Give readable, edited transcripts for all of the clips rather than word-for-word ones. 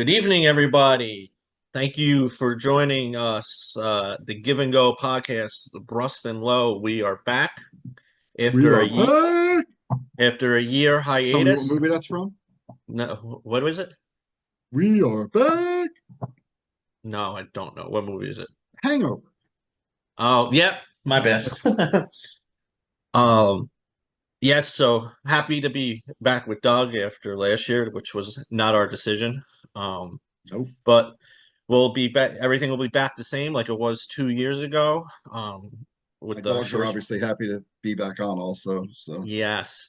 Good evening, everybody. Thank you for joining us, the Give and Go podcast, Brustman and Lowe. We are back We after are back. after a year Tell me what hiatus. movie that's from. No, what was it? We are back. No, I don't know. What movie is it? Hangover. Oh, yep, my bad. Um, yes, so happy to be back with Doug after last year, which was not our decision. Um, Nope. but we'll be back. Everything will be back the same like it was 2 years ago. My With the dogs are short, obviously happy to be back on also. So yes,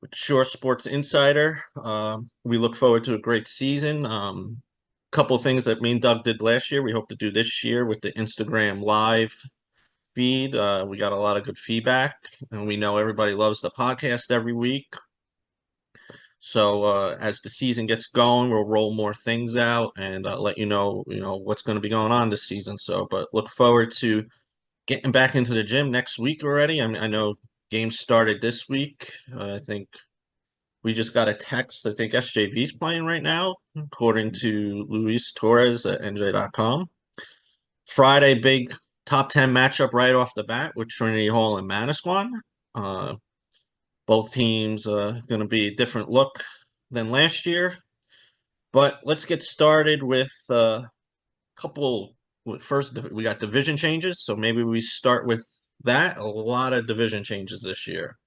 with Shore Sports Insider. We look forward to a great season. Couple things that me and Doug did last year, we hope to do this year with the Instagram live feed. We got a lot of good feedback, and we know everybody loves the podcast every week. So as the season gets going, we'll roll more things out and let you know what's going to be going on this season. So, but look forward to getting back into the gym next week already. I mean, I know games started this week. I think we just got a text. I think SJV's playing right now, according to Luis Torres at NJ.com. Friday, big top 10 matchup right off the bat with Trinity Hall and Manasquan. Uh, both teams going to be a different look than last year. But let's get started with a couple. First, we got division changes, so maybe we start with that. A lot of division changes this year.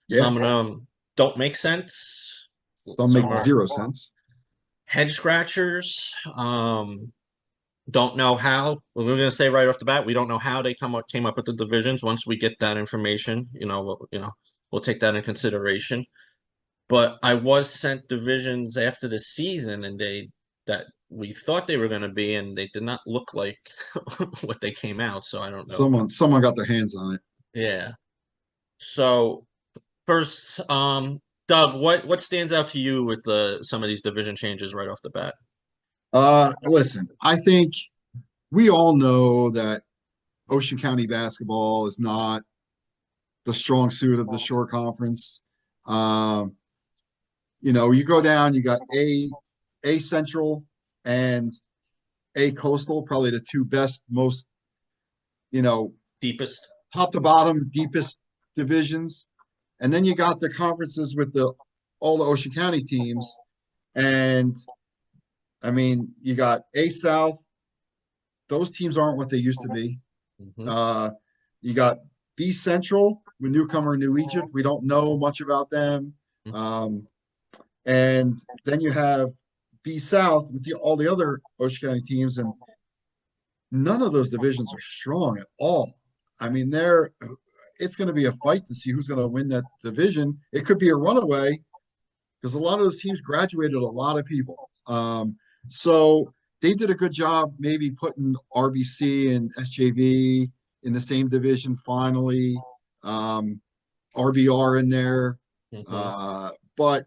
yeah, Some of them don't make sense. some Some make are zero sense. head scratchers. Don't know how. We're going to say right off the bat, we don't know how they came up with the divisions. Once we get that information, we'll take that in consideration. But I was sent divisions after the season, and that we thought they were going to be, and they did not look like what they came out. So I don't know. Someone got their hands on it. Yeah. So first, Doug, what stands out to you with some of these division changes right off the bat? Listen, I think we all know that Ocean County basketball is not the strong suit of the Shore Conference. Um, you go down, you got A Central and A Coastal, probably the two best, most you know, Deepest. top to bottom, deepest divisions. And then you got the conferences with the all the Ocean County teams. And I mean, you got A South. Those teams aren't what they used to be. Hmm. Uh, you got B Central with newcomer New Egypt. We don't know much about them. Um, and then you have B South with all the other Ocean County teams, and none of those divisions are strong at all. I mean, it's going to be a fight to see who's going to win that division. It could be a runaway because a lot of those teams graduated a lot of people. So they did a good job maybe putting RBC and SJV in the same division finally, RBR in there. Hmm. But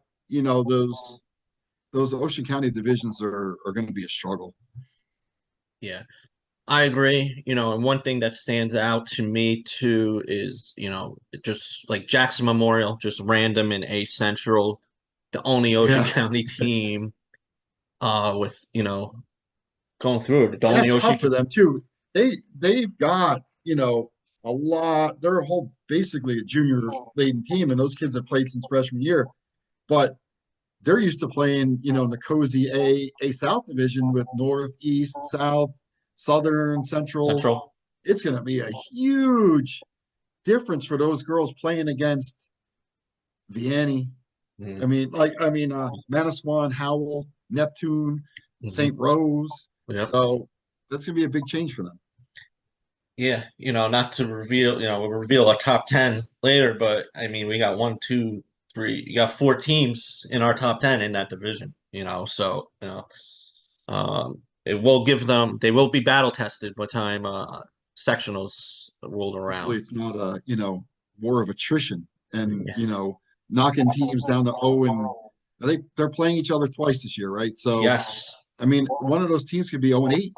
those Ocean County divisions are going to be a struggle. Yeah. I agree. And one thing that stands out to me too is, just like Jackson Memorial, just random in A Central, the only Ocean Yeah, County team, with, going through it, the and only that's Ocean. tough for them too. They've got a lot. They're a whole basically a junior laden team, and those kids have played since freshman year. But they're used to playing, in the cozy A South division with North, East, South, Southern, Central. Central. It's going to be a huge difference for those girls playing against Vianney. Mm-hmm. Manasquan, Howell, Neptune, Hmm. St. Rose. Yep. So that's going to be a big change for them. Yeah, not to reveal, we'll reveal our top 10 later, but I mean, we got one, two, three, you got four teams in our top 10 in that division, so, they will be battle tested by the time sectionals rolled Hopefully, around. it's not a war of attrition and Yeah. knocking teams down to 0 and they're playing each other twice this year, right? So Yes. I mean, one of those teams could be 0 and 8,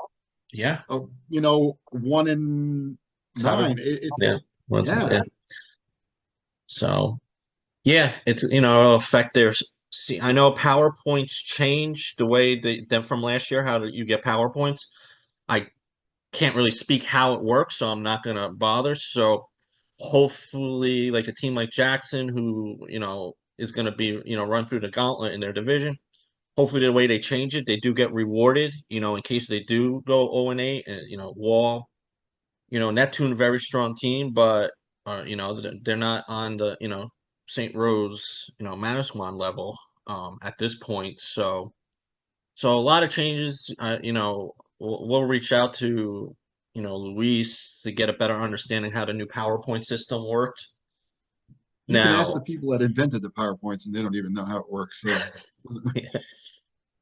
Yeah. 1 and 9. Seven. Yeah. Yeah, Yeah. So, yeah, it'll affect see, I know PowerPoints changed the way them from last year. How do you get PowerPoints? I can't really speak how it works, so I'm not gonna bother. So hopefully, like a team like Jackson, who is gonna be run through the gauntlet in their division. Hopefully, the way they change it, they do get rewarded. In case they do go 0-8, and Wall, Neptune, very strong team, but they're not on the St. Rose Manasquan level at this point. So a lot of changes. We'll reach out to Luis to get a better understanding how the new PowerPoint system worked. You can ask the Now, people that invented the PowerPoints, and they don't even know how it works. So,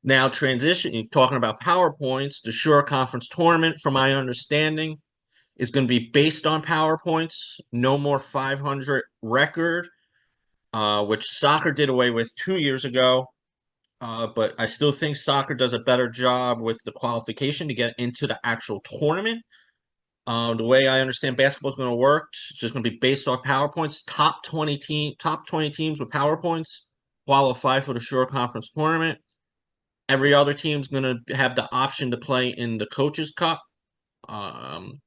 now transition talking about PowerPoints, the Shore Conference tournament, from my understanding, is going to be based on PowerPoints. No more 500 record, which soccer did away with 2 years ago. But I still think soccer does a better job with the qualification to get into the actual tournament. The way I understand basketball is going to work, it's just going to be based off PowerPoints. Top 20 teams with PowerPoints qualify for the Shore Conference tournament. Every other team is going to have the option to play in the Coaches Cup. Um,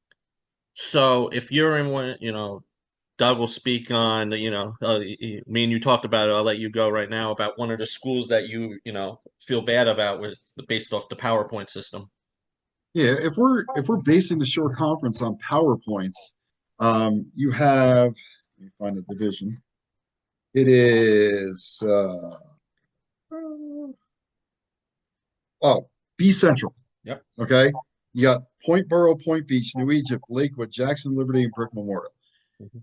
so if you're in one, Doug will speak on, me and you talked about it. I'll let you go right now about one of the schools that feel bad about with based off the PowerPoint system. yeah, if we're basing the short conference on PowerPoints, you have, let me find the division. It is oh, B Central. Yep. Okay. You got Point Borough, Point Beach, New Egypt, Lakewood, Jackson, Liberty, and Brick Memorial. Mhm.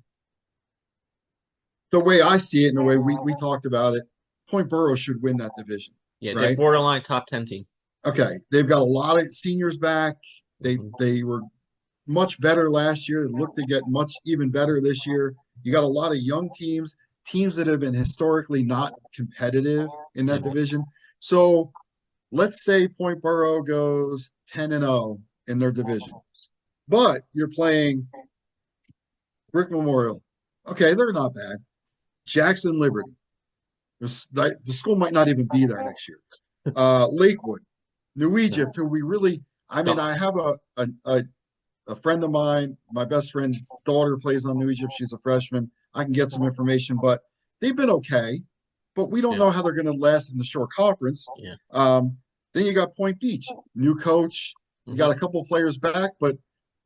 The way I see it and the way we talked about it, Point Borough should win that division, Yeah, they're right? borderline top 10 team. Okay. They've got a lot of seniors back. They Mhm. they were much better last year. Look to get much even better this year. You got a lot of young teams that have been historically not competitive in that Yeah. division. So let's say Point Borough goes 10-0 in their division, but you're playing Brick Memorial. Okay, they're not bad. Jackson Liberty. The school might not even be there next year. Lakewood, New Egypt, who we really, I mean, No. I have a friend of mine, my best friend's daughter plays on New Egypt. She's a freshman. I can get some information, but they've been okay. But we don't Yeah. know how they're going to last in the short conference. Yeah. Then you got Point Beach, new coach. You got Hmm. a couple of players back, but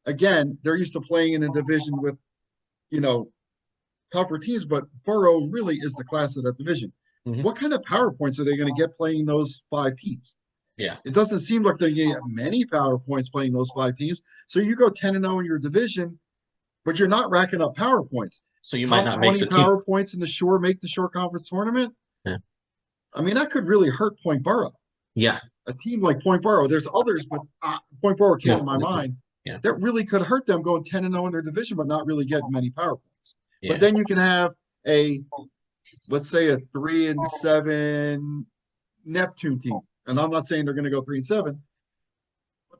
again, they're used to playing in a division with, you know, tougher teams. But Borough really is the class of that division. Hmm. What kind of PowerPoints are they going to get playing those five teams? Yeah. It doesn't seem like they get many PowerPoints playing those five teams. So you go 10-0 in your division, but you're not racking up PowerPoints. So you might Top not make 20 the team. PowerPoints in the shore make the shore conference tournament. Yeah. I mean, that could really hurt Point Borough. Yeah. A team like Point Borough, there's others, but Point Borough came to No. my mind. Yeah. That really could hurt them going 10-0 in their division, but not really getting many PowerPoints. But Yeah. then you can have a, let's say, a 3-7 Neptune team. And I'm not saying they're going to go 3-7,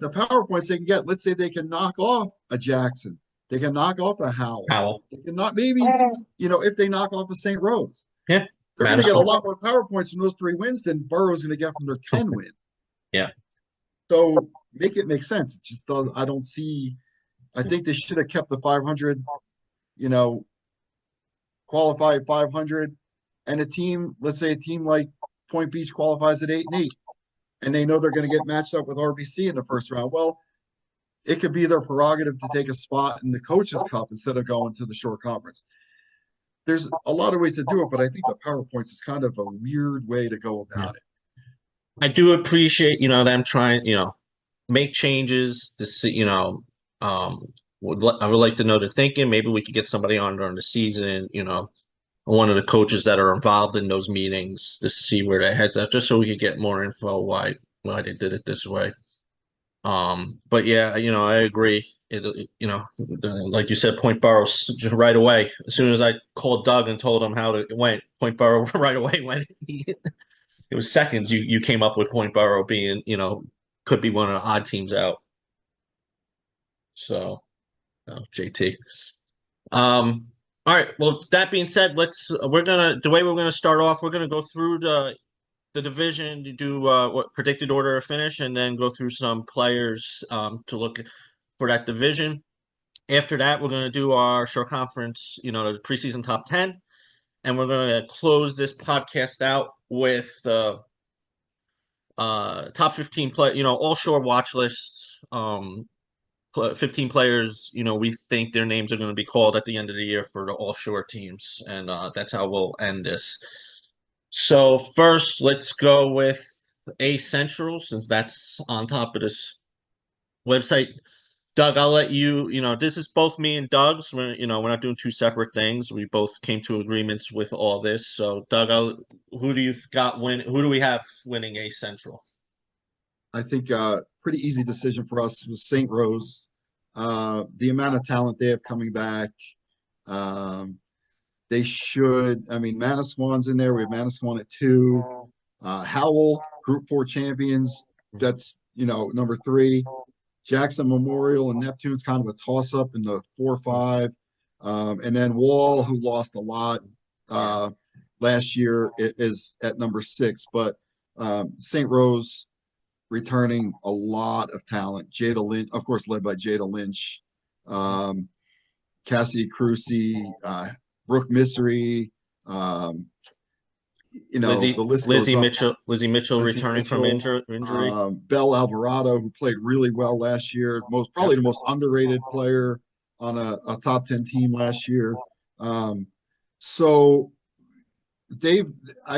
the PowerPoints they can get, let's say they can knock off a Jackson, they can knock off a Howell, Powell. they can not maybe, if they knock off a St. Rose, Yeah. they're going to get a lot more PowerPoints from those 3 wins than Burrow's going to get from their 10 win. Yeah. So make it make sense. It just does, I don't see. I think they should have kept the 500, you know, qualify at 500, and a team, let's say a team like Point Beach qualifies at 8-8, and they know they're going to get matched up with RBC in the first round. Well, it could be their prerogative to take a spot in the Coaches Cup instead of going to the short conference. There's a lot of ways to do it, but I think the PowerPoints is kind of a weird way to go Yeah. about it. I do appreciate, them trying, make changes to see, I would like to know the thinking. Maybe we could get somebody on during the season, one of the coaches that are involved in those meetings to see where their heads at, just so we could get more info why they did it this way. But yeah, I agree. Like you said, Point Borough right away. As soon as I called Doug and told him how it went, Point Borough right away went. It was seconds. You came up with Point Borough being, could be one of the odd teams out. So, JT. All right. Well, that being said, the way we're gonna start off. We're gonna go through the the division, you do what predicted order of finish, and then go through some players to look for that division. After that, we're going to do our short conference, the preseason top 10, and we're going to close this podcast out with top 15 play, all shore watch lists. 15 players, we think their names are going to be called at the end of the year for the all shore teams, and that's how we'll end this. So first, let's go with A Central, since that's on top of this website. Doug, I'll let you, this is both me and Doug's. We're not doing two separate things. We both came to agreements with all this. So Doug, who do we have winning A Central? I think pretty easy decision for us was St. Rose. The amount of talent they have coming back. They should, I mean, Manasquan's in there. We have Manasquan at 2. Howell, Group 4 champions. That's, number 3. Jackson Memorial and Neptune's kind of a toss-up in the 4-5. And then Wall, who lost a lot last year, is at number 6. But St. Rose returning a lot of talent. Jada Lynch, of course, led by Jada Lynch, Cassidy Crucy, Brooke Misery, the list goes up. Lizzie Mitchell returning from injury. Belle Alvarado, who played really well last year, probably the most underrated player on a top 10 team last year. So I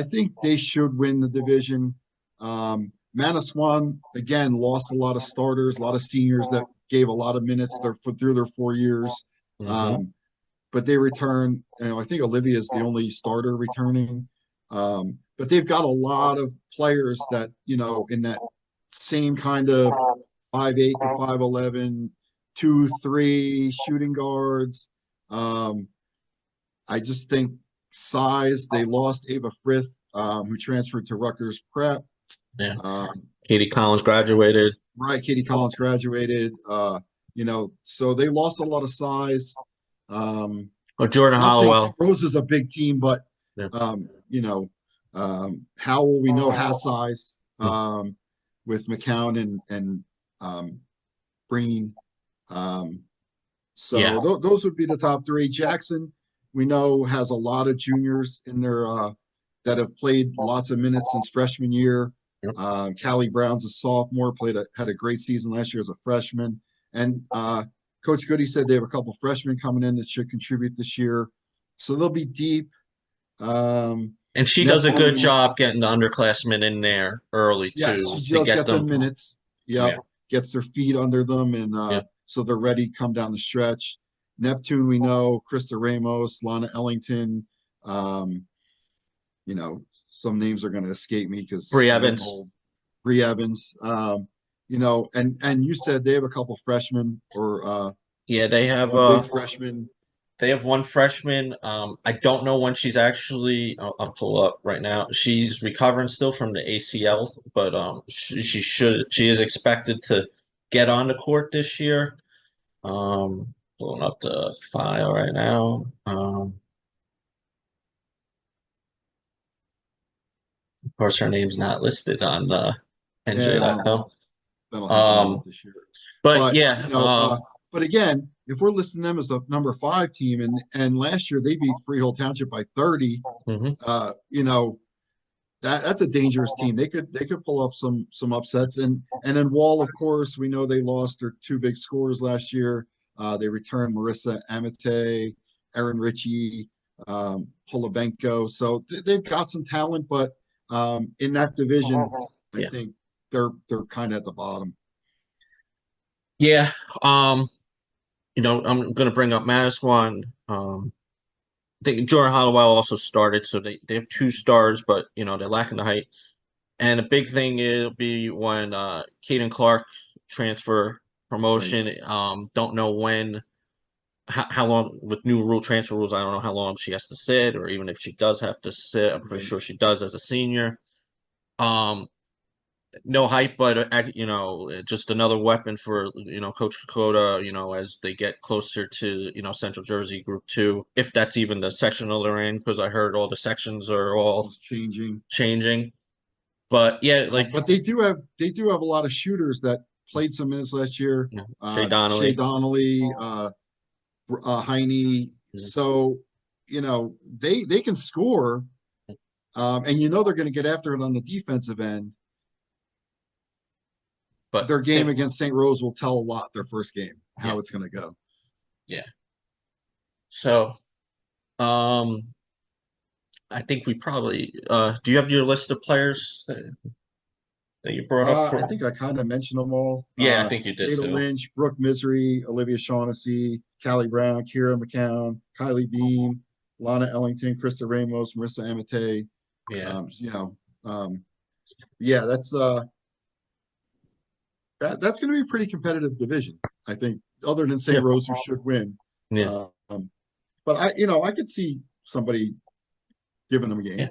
think they should win the division. Manasquan, again, lost a lot of starters, a lot of seniors that gave a lot of minutes through their 4 years. But they return, I think Olivia is the only starter returning. But they've got a lot of players that, in that same kind of 5'8" to 5'11", 2-3 shooting guards. I just think size. They lost Ava Frith, who transferred to Rutgers Prep. Yeah. Katie Collins graduated. Right, Katie Collins graduated. So they lost a lot of size. Jordan Hollowell. Rose is a big team, but yeah. Howell we know has size with McCown and Breen. Those would be the top 3. Jackson we know has a lot of juniors in there that have played lots of minutes since freshman year. Callie Brown's a sophomore, had a great season last year as a freshman, and Coach Goody said they have a couple freshmen coming in that should contribute this year, so they'll be deep. And she does a good job getting the underclassmen in there early too. Yes, she just get them minutes. Gets their feet under them, and so they're ready to come down the stretch. Neptune, we know Krista Ramos, Lana Ellington. Some names are going to escape me because Bree Evans. And you said they have a couple freshmen they have big freshmen. They have one freshman. I don't know when she's actually. I'll pull up right now. She's recovering still from the ACL, but she is expected to get on the court this year. Pulling up the file right now. Of course, her name's not listed on NJ.com. That'll happen this year. But again, if we're listing them as the number 5 team, and last year they beat Freehold Township by 30, that's a dangerous team. They could pull off some upsets, and then Wall, of course, we know they lost their 2 big scorers last year. They returned Marissa Amate, Erin Ritchie, Polobenko, so they've got some talent, but in that division, I think they're kind of at the bottom. Yeah. I'm going to bring up Manasquan. I think Jordan Hollowell also started, so they have 2 stars, but they're lacking the height. And a big thing will be when Kaden Clark transfer promotion. Right. Don't know when, how long with new transfer rules. I don't know how long she has to sit, or even if she does have to sit. I'm pretty sure she does as a senior. No hype, but just another weapon for Coach Kokoda. As they get closer to Central Jersey Group 2, if that's even the sectional they're in, because I heard all the sections are all changing. But yeah, like But they do have a lot of shooters that played some minutes last year. Shea Shea Donnelly. Donnelly, Heine. Mhm. So they can score, and they're going to get after it on the defensive end. But Their game same, against St. Rose will tell a lot. Their first game, yeah, how it's going to go. yeah. So, I think we probably do you have your list of players that you brought up I for? think I kind of mentioned them all. Yeah, I think you did Jada too. Lynch, Brooke Misery, Olivia Shaughnessy, Callie Brown, Kira McCown, Kylie Beam, Lana Ellington, Krista Ramos, Marissa Amate. Yeah, Um, you know, um, yeah, that's going to be a pretty competitive division. I think, other than yeah, St. Rose, who should win. yeah, Um, but I could see somebody giving them a yeah, game.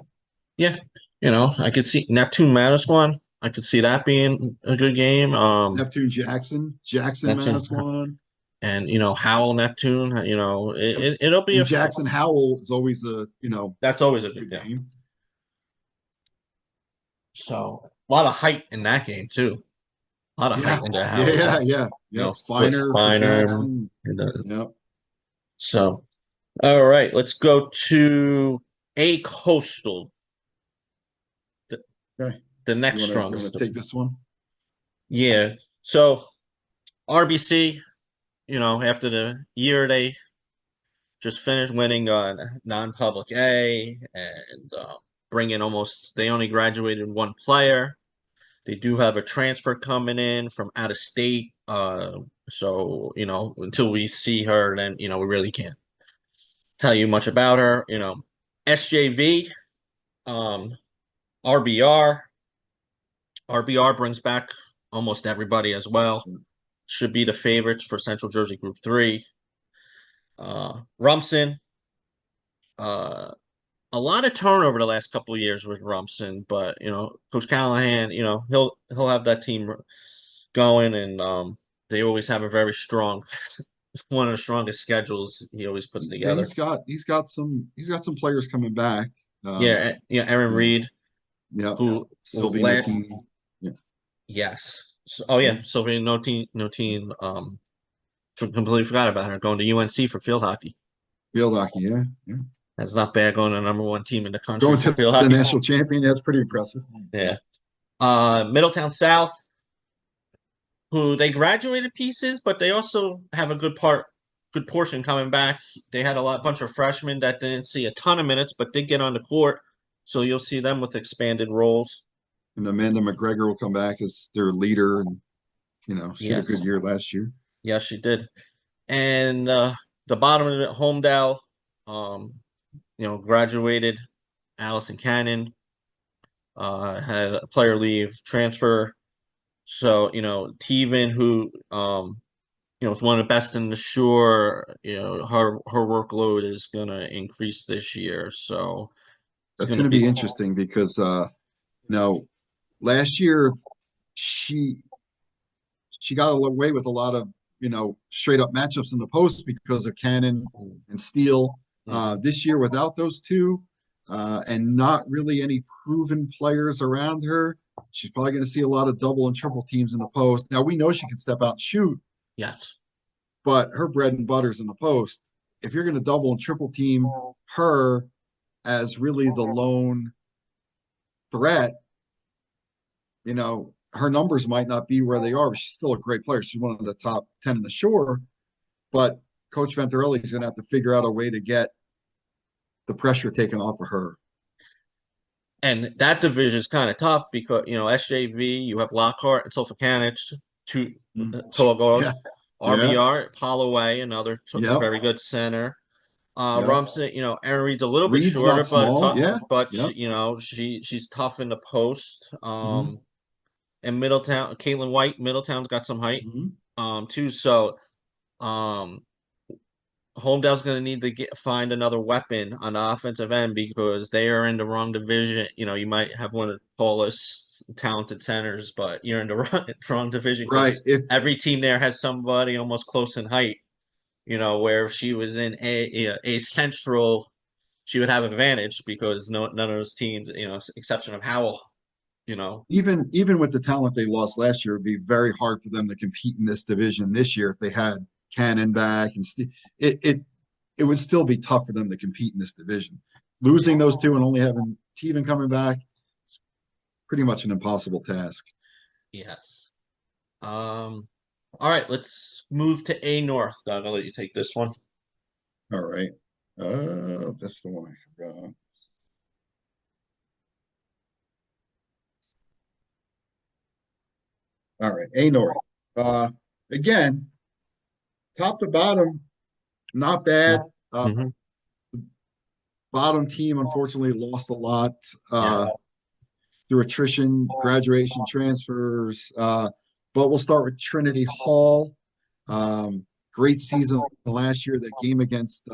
yeah. I could see Neptune Manasquan. I could see that being a good game. Neptune Jackson Neptune Manasquan. and Howell Neptune. It'll be And a Jackson Howell is always that's always a good good game. game. So a lot of height in that game too. A lot of height Yeah, into Howell's yeah, game. yeah. Yep. Foot For Spiner. Jackson. Yep. So, all right, let's go to a coastal, the, Okay. the You next wanna you wanna strongest. take this one? Yeah. So RBC, after the year they just finished winning non-public A and bringing they only graduated one player. They do have a transfer coming in from out of state. So, until we see her, then, we really can't tell you much about her. SJV, um, RBR. RBR brings back almost everybody as well. Should be the favorites for Central Jersey Group 3. Rumson, uh, a lot of turnover the last couple of years with Rumson, but Coach Callahan, he'll have that team going, and they always have a very strong, one of the strongest schedules he always puts Yeah, together. he's got some players coming back. Um, Yeah, Aaron you know, Reed, yep. who Sylvie last Notini. Yeah. yes, oh Yeah. yeah, Sylvia no team, completely forgot about her going to UNC for field hockey. Field hockey, yeah. Yeah. That's not bad going to the number one team in the country Going for to field the hockey. national champion, that's pretty impressive. Yeah. Middletown South, who they graduated pieces, but they also have a good portion coming back. They had bunch of freshmen that didn't see a ton of minutes, but did get on the court. So you'll see them with expanded roles. And Amanda McGregor will come back as their leader, and she had a good Yes. year last year. Yes, she did. And the bottom of it, Homedale, um, graduated Allison Cannon, had a player leave transfer. So, Teven, who is one of the best in the shore, her workload is gonna increase this year. So it's That's gonna going to be be interesting because last year she she got away with a lot of straight up matchups in the post because of Cannon and Steele. Mhm. This year, without those two, and not really any proven players around her, she's probably going to see a lot of double and triple teams in the post. Now we know she can step out and shoot, Yes. but her bread and butter's in the post. If you're going to double and triple team her as really the lone threat, her numbers might not be where they are, but she's still a great player. She's one of the top 10 in the shore. But Coach Venturelli is going to have to figure out a way to get the pressure taken off of her. And that division is kind of tough because SJV, you have Lockhart and Sulfakanich, two tall guards. Yeah. Yeah. RBR, Holloway, another Yep. very good center. Yep. Rumson, Aaron Reed's a little bit Reed's shorter, not but small. Yeah. she, Yep. she's tough in the post. Mm-hmm. And Middletown, Caitlin White, Middletown's got some height, Mm-hmm. too. So, um, Homedale's going to need to find another weapon on the offensive end because they are in the wrong division. You might have one of the tallest, talented centers, but you're in the wrong division Right. because every team there has somebody almost close in height. Where if she was in a central, she would have advantage because none of those teams, exception of Howell, you know. Even with the talent they lost last year, it'd be very hard for them to compete in this division this year if they had Cannon back and it it it would still be tough for them to compete in this division. Losing those two and only having Teven coming back, it's pretty much an impossible task. Yes. All right, let's move to A North. Doug, I'll let you take this one. All right. That's the one I forgot. All right, A North. Again, top to bottom, not bad. Mm-hmm. Bottom team unfortunately lost a lot Yeah. through attrition, graduation, transfers. But we'll start with Trinity Hall. Great season last year. That game against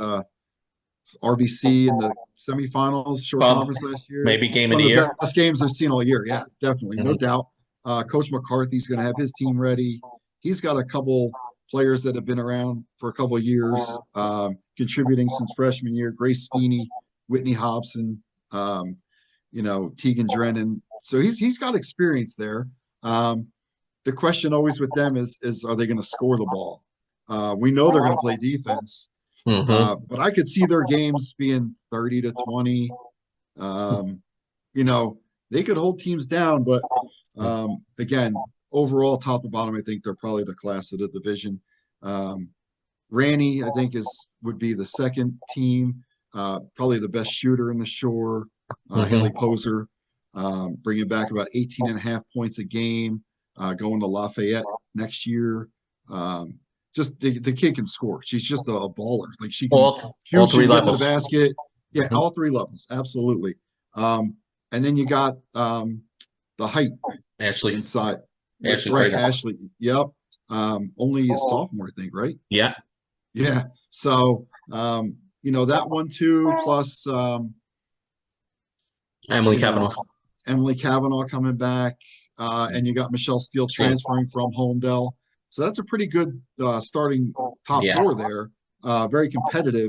RBC in the semifinals, short conference last year. Maybe game of One the of year. the best games I've seen all year. Yeah, definitely, no Mm-hmm. doubt. Coach McCarthy's going to have his team ready. He's got a couple players that have been around for a couple of years, contributing since freshman year. Grace Feeney, Whitney Hobson, Tegan Drennan. So he's got experience there. The question always with them is are they going to score the ball? We know they're going to play defense, Mm-hmm. but I could see their games being 30-20. Um, you know, they could hold teams down, but again, overall, top to bottom, I think they're probably the class of the division. Um, Ranny, I think, would be the second team, probably the best shooter in the Shore. Haley Mm-hmm. Poser, bringing back about 18 and a half points a game, going to Lafayette next year. Just the kid can score. She's just a baller. Like she can All shoot, she three can get to the levels. basket. Yeah, Mhm. all three levels, absolutely. And then you got the height Ashley, inside. Ashley Right, Prager. Ashley. Yep. Only a sophomore, I think, right? Yeah. Yeah. So, that one too, plus, Emily you know, Kavanaugh. Emily Kavanaugh coming back, and you got Michelle Steele Still. transferring from Homedale. So that's a pretty good starting top Yeah. four there. Very competitive,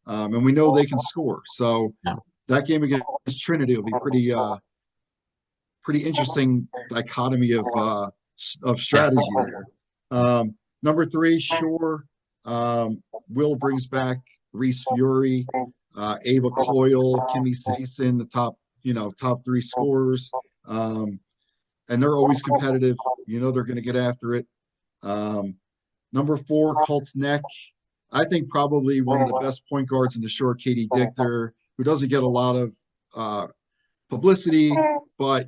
and we know they can score. So Yeah. that game against Trinity will be pretty interesting dichotomy of Yeah. strategy there. Number three, Shore. Will brings back Reese Fury, Ava Coyle, Kimmy Sason, the top three scorers. And they're always competitive. You know they're going to get after it. Number four, Colts Neck. I think probably one of the best point guards in the Shore, Katie Dichter, who doesn't get a lot of publicity, but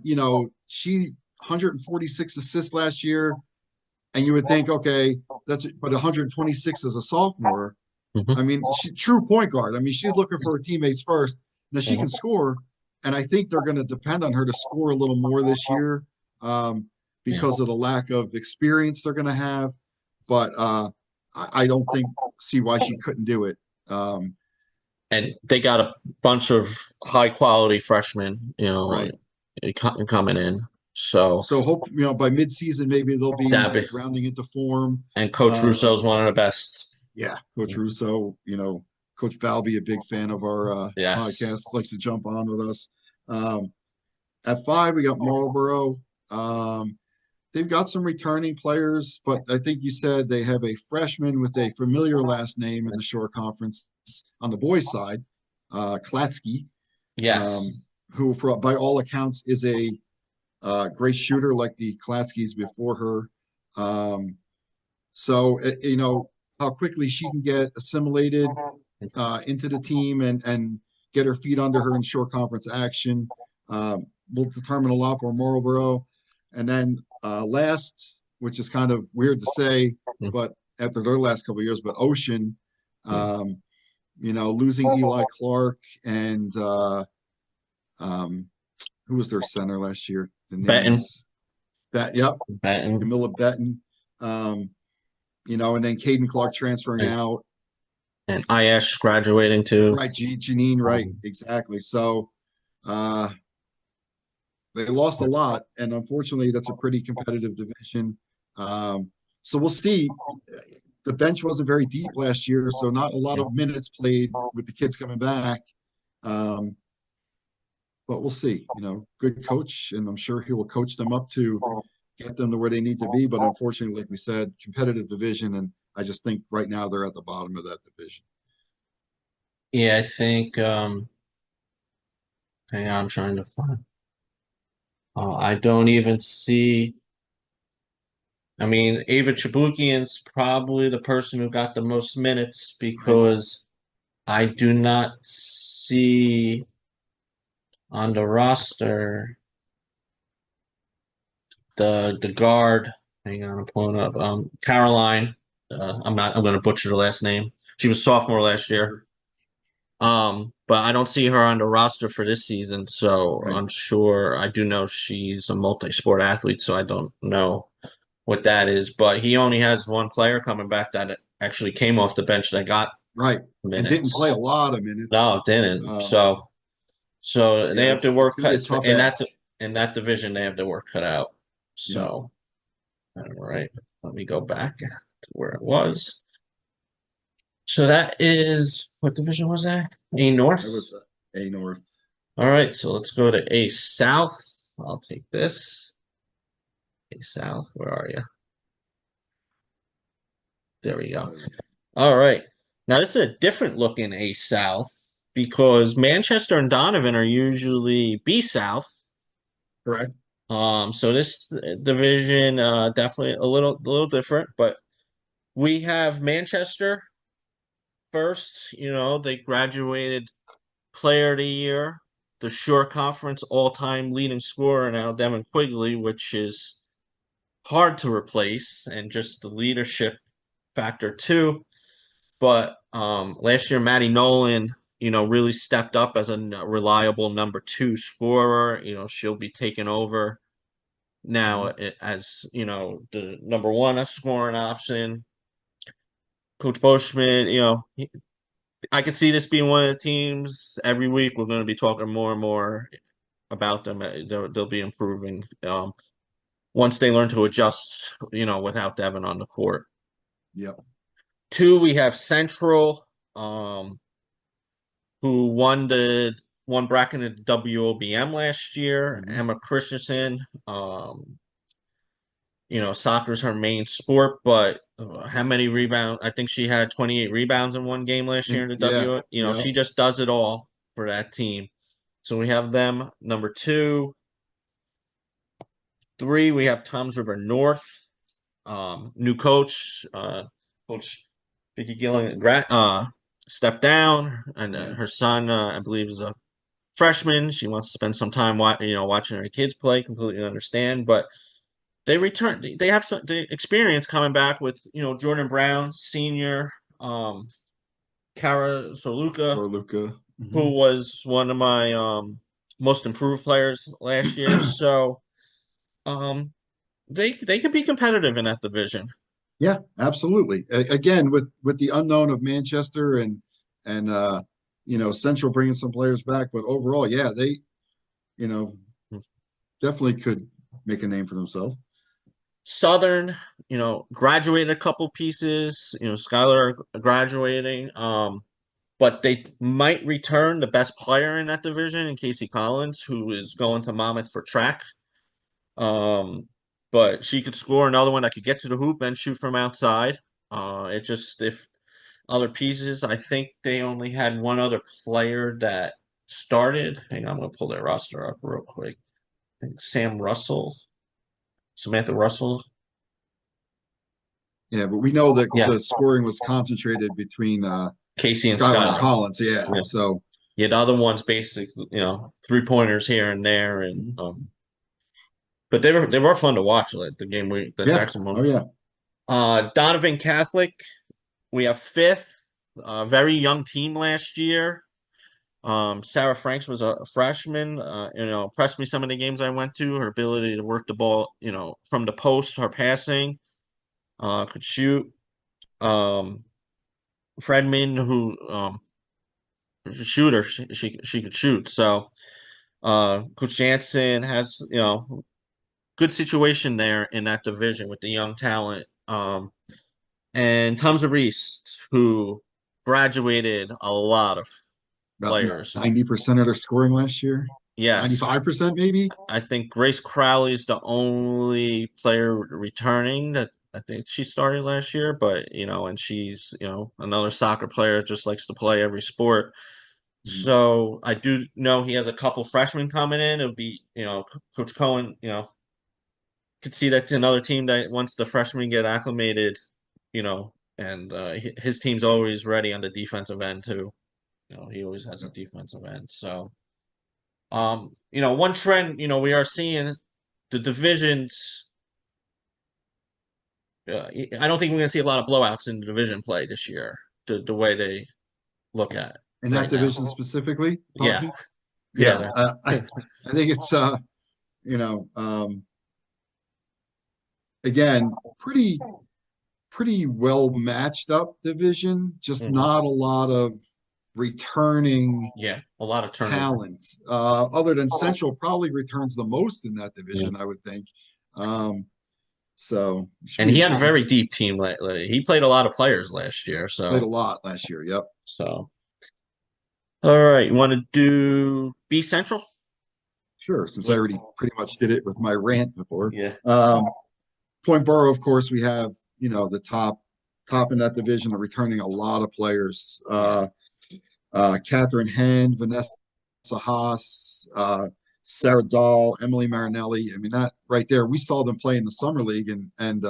she 146 assists last year, and you would think, okay, but 126 as a sophomore. Mm-hmm. I mean, true point guard. I mean, she's looking for her teammates first. Now she can Mm-hmm. score, and I think they're going to depend on her to score a little more this year Yeah. because of the lack of experience they're going to have. But I don't see why she couldn't do it. And they got a bunch of high quality freshmen, Right. coming in. So So hope by mid-season maybe they'll be that be, rounding into form. and Coach Uh, Russo is one of the best. yeah, Coach Russo, Coach Balby, a big fan of our Yes. podcast, likes to jump on with us. Um, at five, we got Marlboro. They've got some returning players, but I think you said they have a freshman with a familiar last name in the Shore Conference on the boys' side, Klatsky, Yes. who, by all accounts, is a great shooter like the Klatskys before her. So, how quickly she can get assimilated into the team and get her feet under her in short conference action will determine a lot for Marlboro. And then last, which is kind of weird to say, but after their last couple of years, but Ocean, losing Eli Clark and who was their center last year? The name Benton. is yep, Benton. Camilla Benton. And then Caden Clark transferring And, out. and Ayash graduating too. Right, Janine, right, exactly. So they lost a lot, and unfortunately, that's a pretty competitive division. So we'll see. The bench wasn't very deep last year, so not a lot of minutes played with the kids coming back. But but we'll see. Good coach, and I'm sure he will coach them up to get them to where they need to be. But unfortunately, like we said, competitive division, and I just think right now they're at the bottom of that division. Yeah, I think hang on, I'm trying to find. I don't even see. I mean, Ava Chabukian's probably the person who got the most minutes Right, because I do not see on the roster the guard. Hang on, I'm pulling up. Caroline. I'm gonna butcher the last name. She was sophomore last year. sure. But I don't see her on the roster for this season, so Right, I'm sure I do know she's a multi-sport athlete, so I don't know what that is. But he only has one player coming back that actually came off the bench that got right, and didn't minutes. play a lot of minutes. No, it didn't. Um, So they yeah, have to it's work going to be cut a tough in ask. that division. They have to work cut out. Yeah, So all right, let me go back to where it was. So that is what division was that? A North. that was a North. All right, so let's go to A South. I'll take this. A South, where are you? There we go. Uh, All right. Now this is a different looking A South because Manchester and Donovan are usually B South. correct. So this division definitely a little different, but we have Manchester first. They graduated Player of the Year, the Shore Conference all-time leading scorer now, Devin Quigley, which is hard to replace, and just the leadership factor too. But last year, Maddie Nolan, really stepped up as a reliable number two scorer. She'll be taking over now Mhm. as the number one scoring option. Coach Boschman, I could see this being one of the teams every week. We're going to be talking more and more about them. They'll be improving once they learn to adjust, without Devin on the court. Yep. Two, we have Central, who won bracket in the WOBM last year. Hmm. Emma Christensen, soccer's her main sport, but how many rebounds? I think she had 28 rebounds in one game last year in the Yeah. W. Yep. She just does it all for that team. So we have them. Number two, three, we have Toms River North, new coach, Coach Vicky Gillen, stepped down, and Yeah. her son, I believe, is a freshman. She wants to spend some time, watching her kids play. Completely understand, but they return. They have some the experience coming back with Jordan Brown, senior, Kara Soluka, Or Luca. who Hmm. was one of my most improved players last year. So um, they could be competitive in that division. Yeah, absolutely. Again, with the unknown of Manchester and Central bringing some players back, but overall, yeah, they you know definitely could make a name for themselves. Southern, graduated a couple pieces. Skylar graduating. But they might return the best player in that division in Casey Collins, who is going to Monmouth for track. Um, but she could score another one that could get to the hoop and shoot from outside. It just if other pieces, I think they only had one other player that started. Hang on, I'm gonna pull their roster up real quick. I think Sam Russell, Samantha Russell. Yeah, but we know that Yeah, the scoring was concentrated between Casey and Skylar and Skylar. Collins. Yeah, Yeah. so Yeah, the other one's basically, three pointers here and there, and but they were fun to watch. Like the yeah, Jackson one. oh yeah, Donovan Catholic, we have fifth, very young team last year. Sarah Franks was a freshman. Impressed me some of the games I went to. Her ability to work the ball, from the post, her passing, could shoot. Um, Fredman, who was a shooter, she could shoot. So Coach Jansen has good situation there in that division with the young talent. And Tom's Reese, who graduated a lot of about players. 90% of their scoring last year. Yes. 95% maybe. I think Grace Crowley is the only player returning that I think she started last year, but and she's, another soccer player, just likes to play every sport. Mhm. So I do know he has a couple freshmen coming in. It'll be, Coach Cohen, could see that's another team that once the freshmen get acclimated, and his team's always ready on the defensive end too. He always has a Yep. defensive end. So, one trend, we are seeing the divisions. I don't think we're going to see a lot of blowouts in the division play this year, the way they look at it In that right now. division specifically, Yeah, talking. yeah, Yeah, I think it's you know, again, pretty well matched up division, just hmm not a lot of returning yeah, a lot of turnover. talent. Other than Central probably returns the most in that Yeah. division, I would think. Um, so it should And be he had a interesting. very deep team lately. He played a lot of players last year, Played a so lot last year. Yep. so. All right, you want to do B Central? Sure. Since I What? already pretty much did it with my rant before. Yeah, Um, Point Borough, of course, we have, the top in that division are returning a lot of players. yeah, Catherine Hen, Vanessa Haas, Sarah Dahl, Emily Marinelli. I mean, that right there, we saw them play in the summer league, and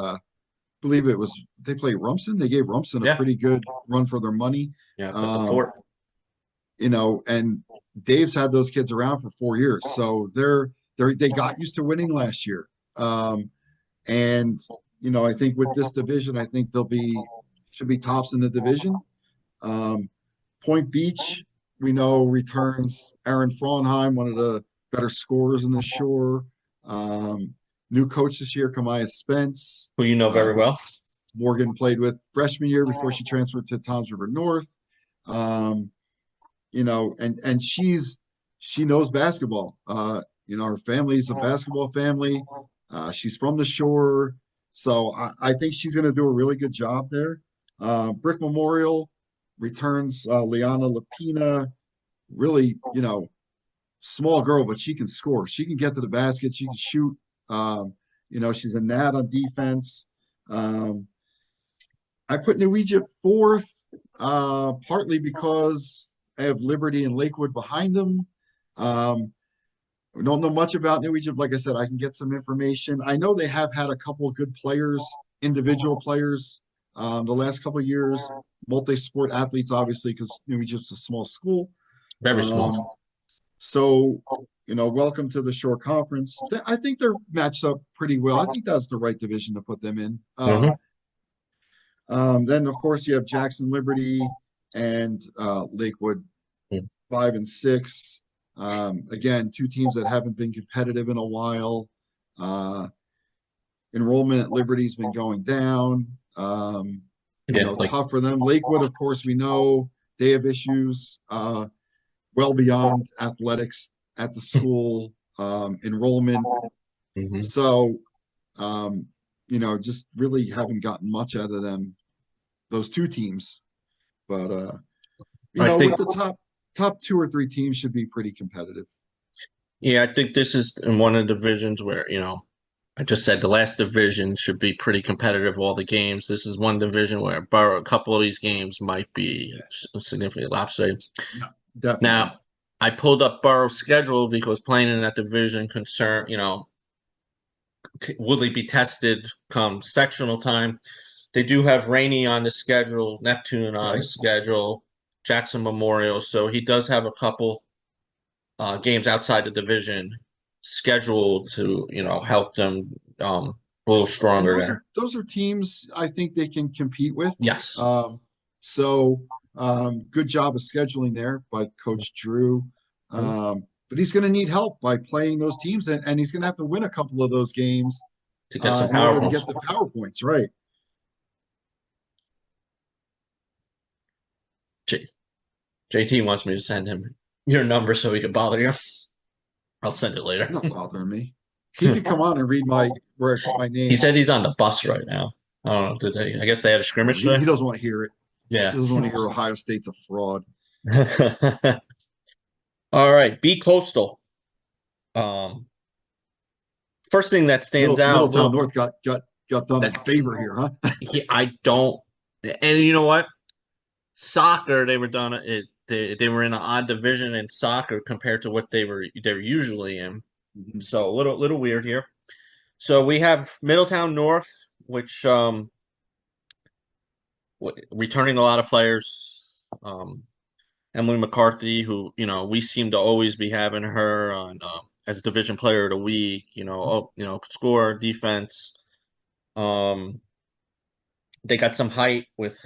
believe it was they played Rumson. They gave Rumson a yeah, pretty good run for their money. yeah. Put the Um, fort. and Dave's had those kids around for 4 years, so they got used to winning last year. And I think with this division, I think they'll be should be tops in the division. Um, Point Beach, we know returns Aaron Fraunheim, one of the better scorers in the Shore. Um, New coach this year, Kamaya Spence, Who you know very who well. Morgan played with freshman year before she transferred to Toms River North. Um, and she knows basketball. Her family's a basketball family. She's from the Shore, so I think she's going to do a really good job there. Brick Memorial returns Liana Lapina, really, small girl, but she can score. She can get to the basket. She can shoot. She's a gnat on defense. Um, I put New Egypt fourth, partly because I have Liberty and Lakewood behind them. Um, we don't know much about New Egypt. Like I said, I can get some information. I know they have had a couple of good players, individual players, the last couple of years, multi-sport athletes, obviously, because New Egypt's a small school. Very small. Um, so, welcome to the Shore Conference. I think they're matched up pretty well. I think that's the right division to put them in. hmm Then, of course, you have Jackson Liberty and Lakewood 5 and 6. Again, two teams that haven't been competitive in a while. Uh, Enrollment at Liberty's been going down. Yeah, like Tough for them. Lakewood, of course, we know they have issues well beyond athletics at the school, enrollment. hmm So, um, just really haven't gotten much out of them, those two teams. But I with think. the top two or three teams should be pretty competitive. Yeah, I think this is in one of the divisions where, I just said the last division should be pretty competitive all the games. This is one division where a couple of these games might be Yeah, significantly lopsided. yeah, definitely. Now, I pulled up Borough's schedule because playing in that division will they be tested come sectional time? They do have Rainey on the schedule, Neptune on the Okay. schedule, Jackson Memorial. So he does have a couple games outside the division scheduled to help them a little And stronger those there. are those are teams I think they can compete with. Yes. So good job of scheduling there by Coach Drew. Mhm. But he's going to need help by playing those teams, and he's going to have to win a couple of those games To get some in power order to points. get the PowerPoints right. J- JT wants me to send him your number so he can bother you. I'll send it later. Not bothering me. He could come on and read where I put my He name. said he's on the bus right now. I don't know. Did they? I guess they had a No, scrimmage he today. doesn't want to hear it. Yeah. He doesn't want to hear Ohio State's a fraud. All right. Be coastal. Um, First thing that stands out, Middletown little North got done a that favor here, huh? I don't, and you know what? Soccer, they were done it. They were in an odd division in soccer compared to what they're usually in. Mhm. So a little weird here. So we have Middletown North, which returning a lot of players. Emily McCarthy, who we seem to always be having her on as Division Player of the Week. Score, defense. Um, they got some height with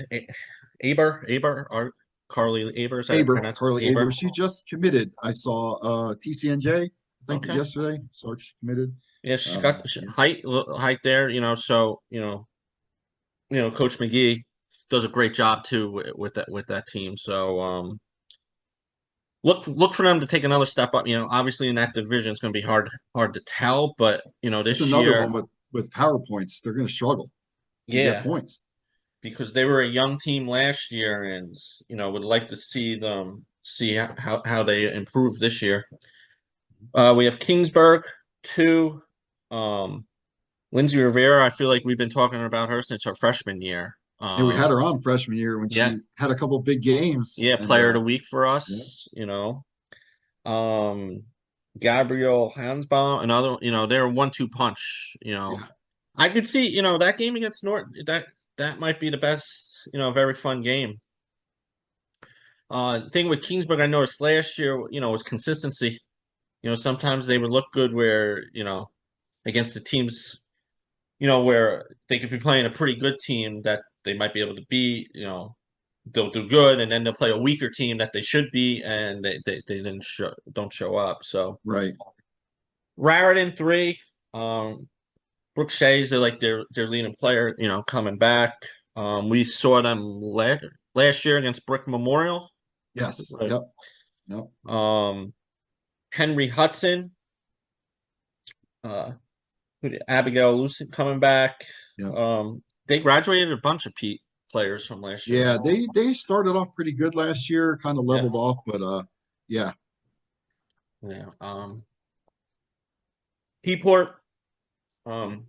Aber, or Carly Aber. Is that how you pronounce it? Carly Aber? Aber. She just committed. I saw TCNJ, I think Okay. yesterday. Saw she committed. Yeah, she's got Yeah. height there. So Coach McGee does a great job too with that team. So look for them to take another step up. Obviously in that division it's going to be hard to tell, but It's this another year, one with PowerPoints. They're going to struggle to get yeah, points. because they were a young team last year, and would like to see how they improve this year. We have Kingsburg two, Lindsay Rivera. I feel like we've been talking about her since her freshman year. And we had her on freshman year when Yeah, she had a couple big games, yeah, and player of the week for yeah, us. Um, Gabriel Hansbaum, another. They're a 1-2 punch. yeah, I could see, that game against North, that might be the best, very fun game. Thing with Kingsburg, I noticed last year, was consistency. Sometimes they would look good where, against the teams, where they could be playing a pretty good team that they might be able to beat, they'll do good, and then they'll play a weaker team that they should be, and they don't show up. So right. Raritan three, Brooke Shays, they're like their leading player, coming back. We saw them last year against Brick Memorial. Yes, Right. yep, yep, Henry Hudson, uh, Abigail Lucent coming back. yep. They graduated a bunch of players from last year. Yeah, they started off pretty good last year, kind of Yeah, leveled off, but yeah, yeah. Peaport, um,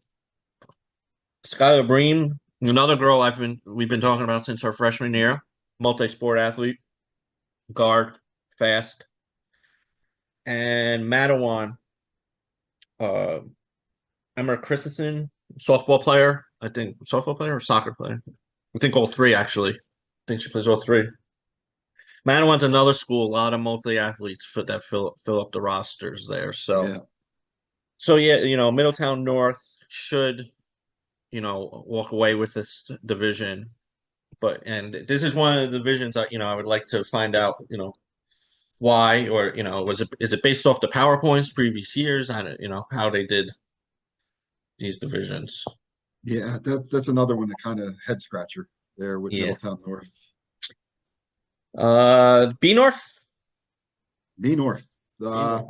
Skylar Breen, another girl we've been talking about since our freshman year, multi-sport athlete, guard, fast, and Matawan, uh, Emma Christensen, softball player. I think softball player or soccer player. I think all three actually. I think she plays all three. Madawan's another school, a lot of multi-athletes that fill up the rosters there. So yeah, yeah, Middletown North should, walk away with this division. And this is one of the divisions that, I would like to find out, why, or, is it based off the PowerPoints previous years? I don't, how they did these divisions. yeah. That's another one that kind of head scratcher there with Yeah. Middletown North. B North? B North, B North.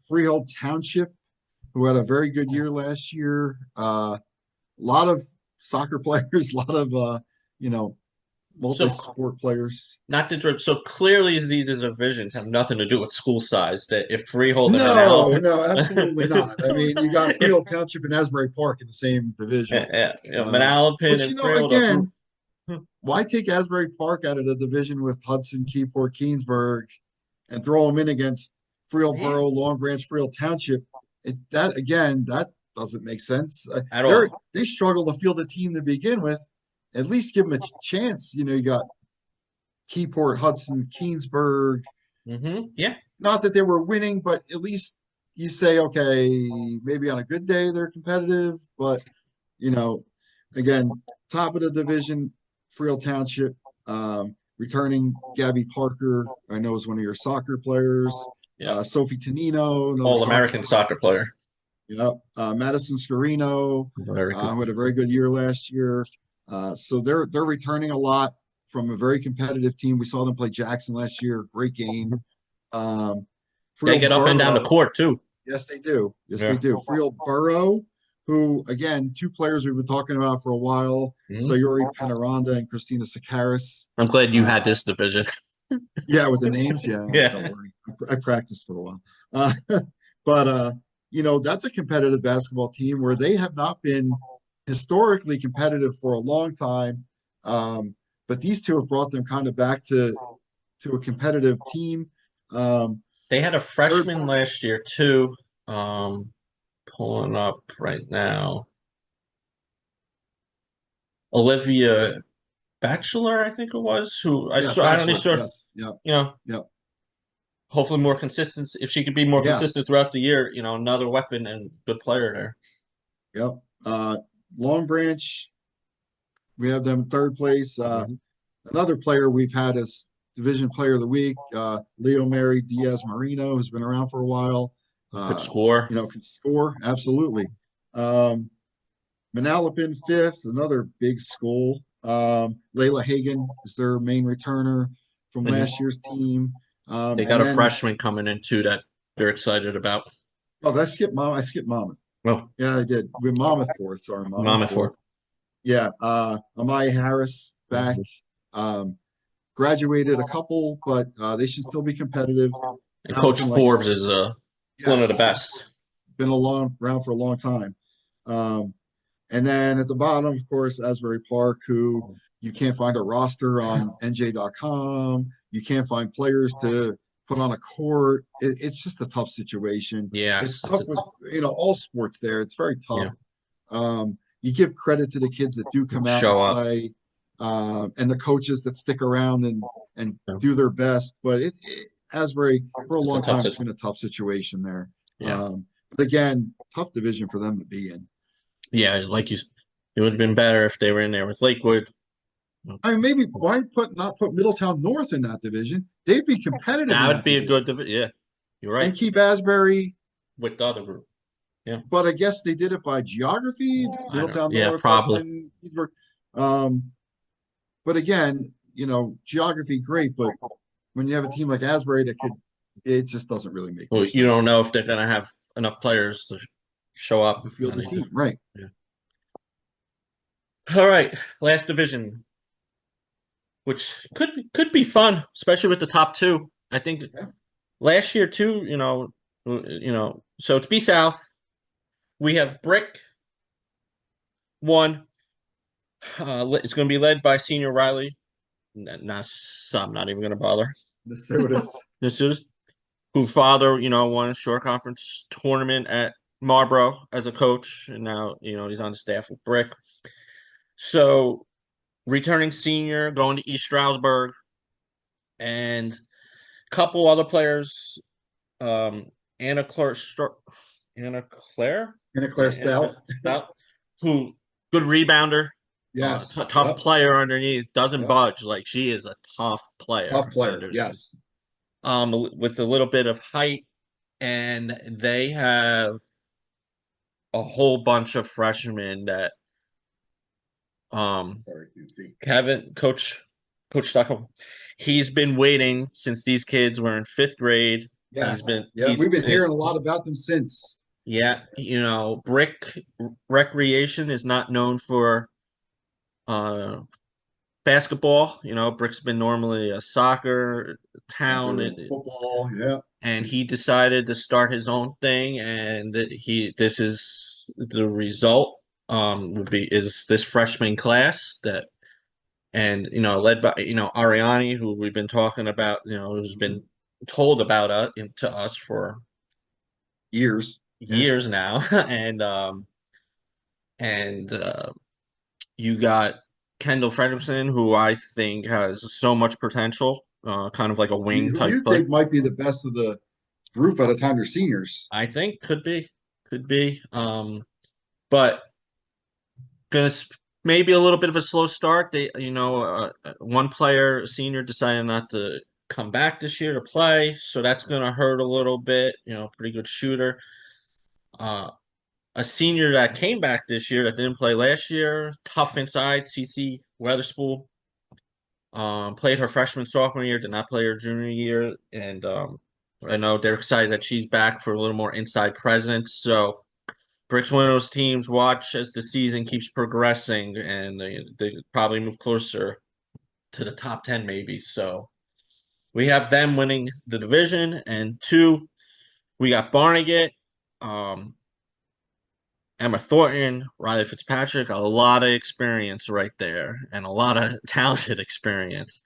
Freehold Township, who had a very good year last year. A lot of soccer players, a lot of you know, So multi-sport players. not to interrupt. So clearly these divisions have nothing to do with school size. That if Freehold and No, Manalapan, no, absolutely not. I mean, you got if Freehold Township and Asbury Park in the same division. Manalapan But and Freehold are again, why take Asbury Park out of the division with Hudson, Keyport, Keensburg, and throw them in against Freehold yeah, Borough, Long Branch, Freehold Township? That again, that doesn't make sense. at all. They struggle to field a team to begin with. At least give them a chance. You got Keyport, Hudson, Keensburg. Yeah, Not that they were winning, but at least you say, okay, maybe on a good day they're competitive. But you know, again, top of the division, Freehold Township, returning Gabby Parker, I know is one of your soccer players. yeah. Sophie Tonino, another All soccer American player. soccer player. Yep. Madison Scarino, Very good. who had a very good year last year. So they're returning a lot from a very competitive team. We saw them play Jackson last year. Great game. Um, They Freehold get up and down the Borough, court too. yes, they do. Yes, they Yeah. do. Freehold Borough, who again, two players we've been talking about for a while, Mhm. Sayuri Penaranda and Christina Sakaris. I'm glad you Uh, had this division. yeah, with the names, yeah, don't Yeah. worry. I practiced for a while. Uh, But that's a competitive basketball team where they have not been historically competitive for a long time. But these two have brought them kind of back to a competitive team. Um, They had a third, freshman last year too. Um, Pulling up right now. Olivia Bachelor, I think it was, who I yeah, saw. I'm not Bachelor, sure. yes, yep, You know, yep, hopefully more consistent. If she could be more yeah, consistent throughout the year, another weapon and good player there. yep. Long Branch, we have them third place. Mhm. Another player we've had as Division Player of the Week, Leo Mary Diaz Marino, who's been around for a while. Could score. Can score absolutely. Um, Manalapan fifth, another big school. Layla Hagan is their main returner from Mhm. last year's team. They And got a then, freshman coming in too that they're excited about. oh, did I skip Mom. I skipped Monmouth. Oh, Yeah, I did. With Monmouth fourth. Sorry, Monmouth Mama fourth. for. Yeah. Amaya Harris back. Mhm. Um, Graduated a couple, but they should still be competitive. And Coach Hamilton, like Forbes is one of the yes, best. been around for a long time. Um, and then at the bottom, of course, Asbury Park, who you can't find a roster on NJ.com. You can't find players to put on a court. It's just a tough situation. It's Yes, tough with all sports there. It's very tough. yeah. You give credit to the kids that do come out and Show up. play, and the coaches that stick around and Yeah. do their best. But Asbury for a It's a long tough time it's situation. been a tough situation there. Yeah. But again, tough division for them to be in. Yeah, like it would have been better if they were in there with Lakewood. I mean, maybe why not put Middletown North in that division? They'd be competitive in That would that be a good division division. Yeah, you're and right. keep Asbury. With the other group. Yeah. But I guess they did it by geography. I don't. Middletown Yeah, North, probably. Hudson, Petersburg. Um, but again, geography great, but when you have a team like Asbury it just doesn't really make Well, much you sense don't know if they're gonna have enough players to show up. to field And the they do. team, right? Yeah. All right, last division, which could be fun, especially with the top two. I think Yeah. last year too. So it's B South. We have Brick one. It's going to be led by Senior Riley. Not, I'm not even going to bother. The Sodas. This is whose father, won a short conference tournament at Marlboro as a coach, and now he's on the staff with Brick. So returning senior going to East Stroudsburg, and a couple other players, um, Anna Claire, Anna Claire, And a Claire Anna Stout. Stout, who good rebounder, Yes. tough Yep. player underneath, doesn't Yep. budge. Like she is a tough Tough player player. underneath. Yes. With a little bit of height, and they have a whole bunch of freshmen that um Sorry, Lucy. Kevin, Coach Stockholm, he's been waiting since these kids were in fifth grade. Yes. Yeah. He's We've been been hearing a lot about them since. yeah, Brick Recreation is not known for uh basketball. Brick's been normally a soccer town, Soccer, football. Yeah. and he decided to start his own thing, and this is the result. Would be is this freshman class that, and led by Ariani, who we've been talking about, who's Mhm. been told about to us for Years. Yeah. years now, and you got Kendall Fredrickson, who I think has so much potential, kind of like a wing Who type you play. think might be the best of the group by the time they're seniors? I think could be, but gonna maybe a little bit of a slow start. They, one player, a senior, decided not to come back this year to play, so that's gonna hurt a little bit. Pretty good shooter. Uh, a senior that came back this year that didn't play last year, tough inside. CC Weatherspool played her freshman sophomore year, did not play her junior year, and I know they're excited that she's back for a little more inside presence. So Brick's one of those teams. Watch as the season keeps progressing, and they probably move closer to the top 10, maybe. So we have them winning the division, and two, we got Barnegat Um, Emma Thornton, Riley Fitzpatrick, a lot of experience right there, and a lot of talented experience.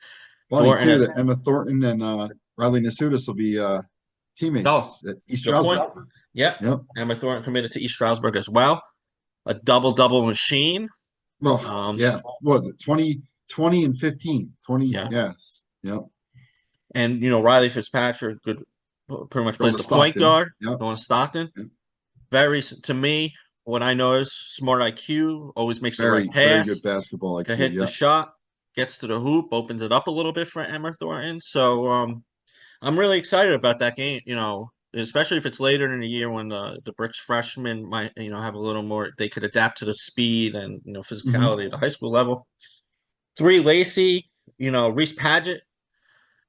Funny Thornton too at that Emma Thornton and Riley Nasudas will be oh, teammates at East good Stroudsburg. point. Yep, Yep. Emma Thornton committed to East Stroudsburg as well. A double machine. Well, Um, yeah. What was it? 20 and 15. 20. yeah, Yes. Yep. and Riley Fitzpatrick could pretty much Going plays to the point Stockton. guard, Yep. going to Stockton. Yep. Very to me, what I know is smart IQ, always makes the right Very, very good pass, basketball can IQ. hit the Yep. shot, gets to the hoop, opens it up a little bit for Emma Thornton. So I'm really excited about that game. Especially if it's later in the year when the Bricks freshmen might have a little more. They could adapt to the speed and Hmm. physicality at the high school level. Three Lacey, Reese Paget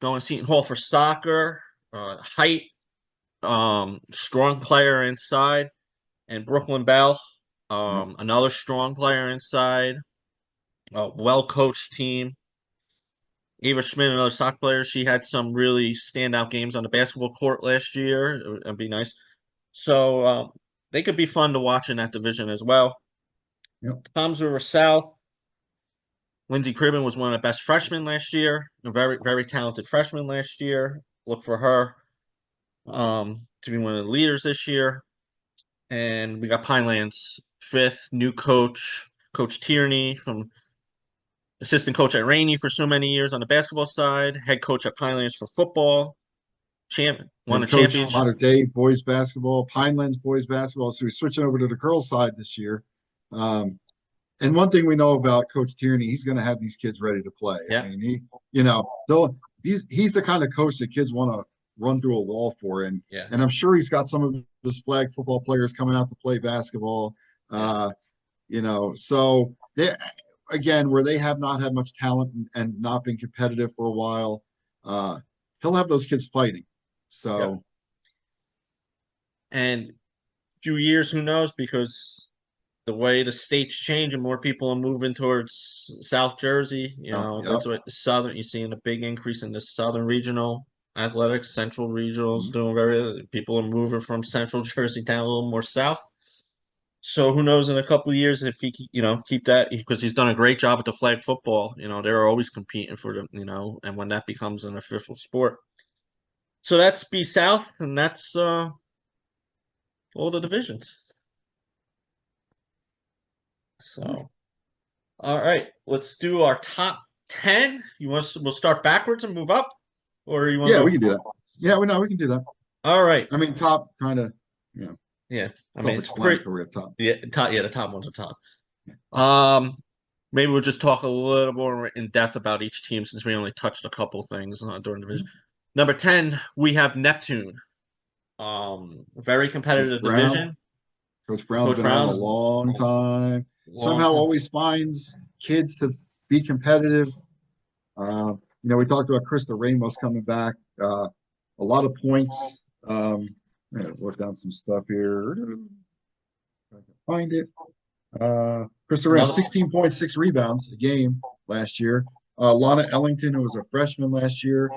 going to Seton Hall for soccer. Height, strong player inside, and Brooklyn Bell, Yep. another strong player inside. Well coached team. Ava Schmidt, another soccer player, she had some really standout games on the basketball court last year. It'd be nice. So they could be fun to watch in that division as well. Yep. Toms River South. Lindsey Cribben was one of the best freshmen last year. A very, very talented freshman last year. Look for her to be one of the leaders this year. And we got Pinelands fifth, new coach, Coach Tierney from assistant coach at Rainey for so many years on the basketball side, head coach at Pinelands for football, won a And coach championship. Mater Dei boys basketball, Pinelands boys basketball. So we're switching over to the girls side this year. And one thing we know about Coach Tierney, he's going to have these kids ready to play. I Yeah, mean, he's the kind of coach that kids want to run through a wall for, and yeah, and I'm sure he's got some of his flag football players coming out to play basketball. yeah, Uh, so they again where they have not had much talent and not been competitive for a while, uh, he'll have those kids fighting. yeah. So And few years, who knows? Because the way the states change and more people are moving towards South Jersey, yep. that's what Southern. You're seeing a big increase in the Southern regional athletics. Central regionals Mhm. doing very. People are moving from Central Jersey down a little more south. So who knows in a couple of years if he, keep that because he's done a great job at the flag football. They're always competing for them. And when that becomes an official sport. So that's B South, and that's all the divisions. So, all right, let's do our top 10. We'll start backwards and move up, or you want Yeah, to we go? can do that. Yeah, we know we can do that. All right. I mean, top kind of, you know, Yeah, I mean it's pretty. self-explanatory at top. Yeah, top. Yeah, the top one's the top. Maybe we'll just talk a little more in depth about each team since we only touched a couple things during the division. Number 10, we have Neptune. Very Coach competitive Brown. division. Coach Brown's Coach been around a Brown's long time. long Somehow time. always finds kids to be competitive. We talked about Krista Ramos coming back. A lot of points. I'm gonna look down some stuff here. If I can find it. Krista ran Another 16.6 rebounds a game last year. Lana Ellington, who was a freshman last year,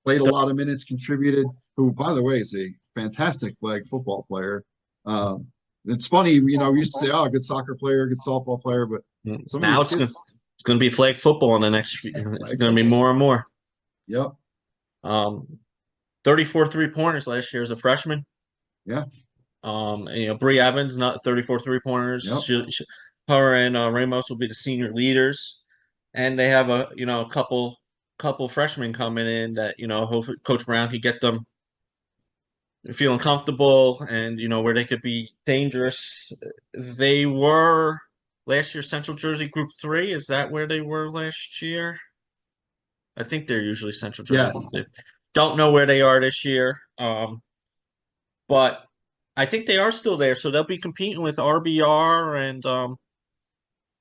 played a lot of minutes, contributed. Who, by the way, is a fantastic flag football player. Um, it's funny, we used to say, "Oh, good soccer player, good softball player," but some of now these it's kids, gonna be flag football in the next few. It's flag gonna be football. more and more. Yep, 34 3-pointers last year as a freshman. yeah, Bree Evans, not 34 3-pointers. yep. Her and Ramos will be the senior leaders, and they have a couple freshmen coming in that hopefully Coach Brown could get them feeling comfortable and where they could be dangerous. They were last year Central Jersey Group 3. Is that where they were last year? I think they're usually Central Jersey Group Yes. 3. Don't know where they are this year. But I think they are still there, so they'll be competing with RBR and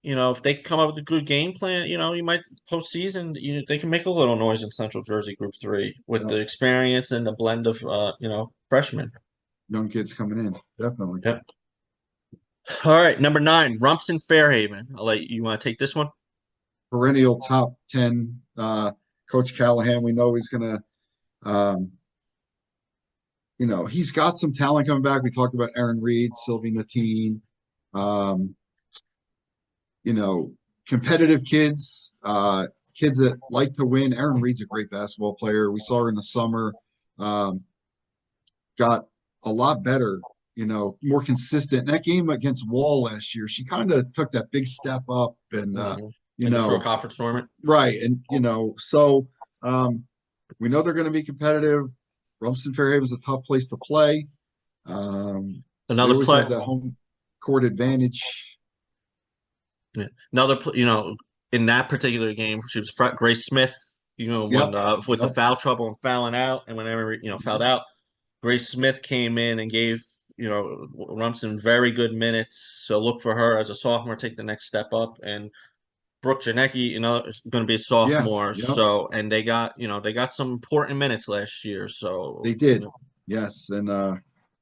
if they come up with a good game plan, you might postseason, they can make a little noise in Central Jersey Group 3 with the Yep. experience and the blend of freshmen. Young kids coming in, definitely. Yep. All right, number 9, Rumson Fairhaven. I'll let you want to take this one. Perennial top 10. Coach Callahan, we know he's gonna um, he's got some talent coming back. We talked about Aaron Reed, Sylvie Natine, um, you know, competitive kids, kids that like to win. Aaron Reed's a great basketball player. We saw her in the summer, um, got a lot better, more consistent. In that game against Wall last year, she kind of took that big step up and, Hmm. you In the short know, conference tournament. right. And, so um, we know they're going to be competitive. Rumson Fairhaven's a tough place to play. So they Another always play. have that home court advantage. Yeah. In that particular game, she was Grace Smith. When Yep. with the Yep. foul trouble and fouling out, and whenever fouled out, Grace Smith came in and gave Rumson very good minutes. So look for her as a sophomore, take the next step up. And Brooke Janecki, is going to be a Yeah. sophomore. Yep. So and they got some important minutes last year. So They did. Yes. And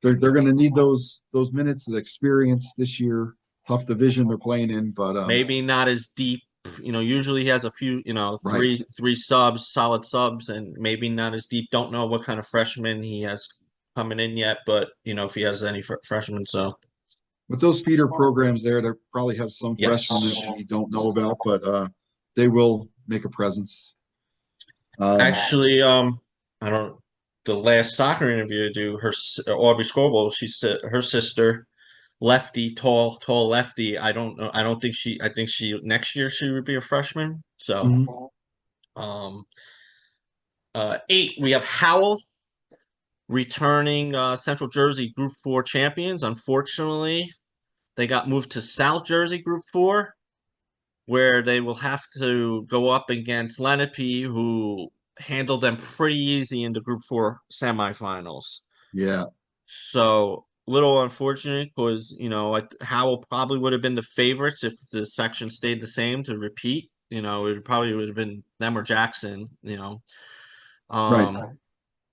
they're going to need those minutes of experience this year. Tough division they're playing in, but maybe not as deep. Usually he has a few, right. three subs, solid subs, and maybe not as deep. Don't know what kind of freshman he has coming in yet, but if he has any freshmen. So With those feeder programs there, they probably have some freshmen that yes, we don't know about, but they will make a presence. Um, actually, I don't. The last soccer interview I do, Aubrey Scoble, she said her sister, lefty, tall lefty. I don't know. I don't think she. I think she next year she would be a freshman. So, mhm. um, 8 we have Howell returning Central Jersey Group 4 champions. Unfortunately, they got moved to South Jersey Group 4, where they will have to go up against Lenape, who handled them pretty easy in the Group 4 semifinals. Yeah. So, little unfortunate because, Howell probably would have been the favorites if the section stayed the same to repeat. It probably would have been them or Jackson. Right.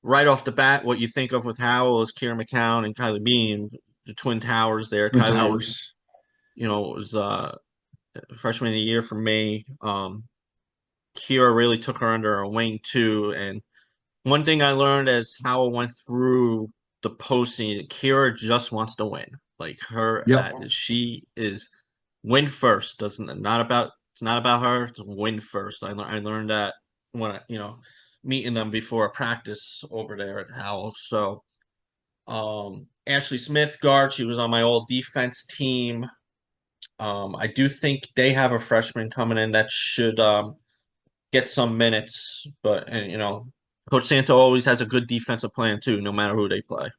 Right off the bat, what you think of with Howell is Kieran McCown and Kylie Beam, the twin towers there. Twin Kylie, Towers. was freshman of the year for me. Kira really took her under her wing too. And one thing I learned as Howell went through the postseason, Kira just wants to win. Like her, Yep. that she is win first. Doesn't not about it's not about her. It's win first. I learned that when meeting them before a practice over there at Howell. So Ashley Smith, guard, she was on my old defense team. I do think they have a freshman coming in that should get some minutes, but Coach Santo always has a good defensive plan too, no matter who they play.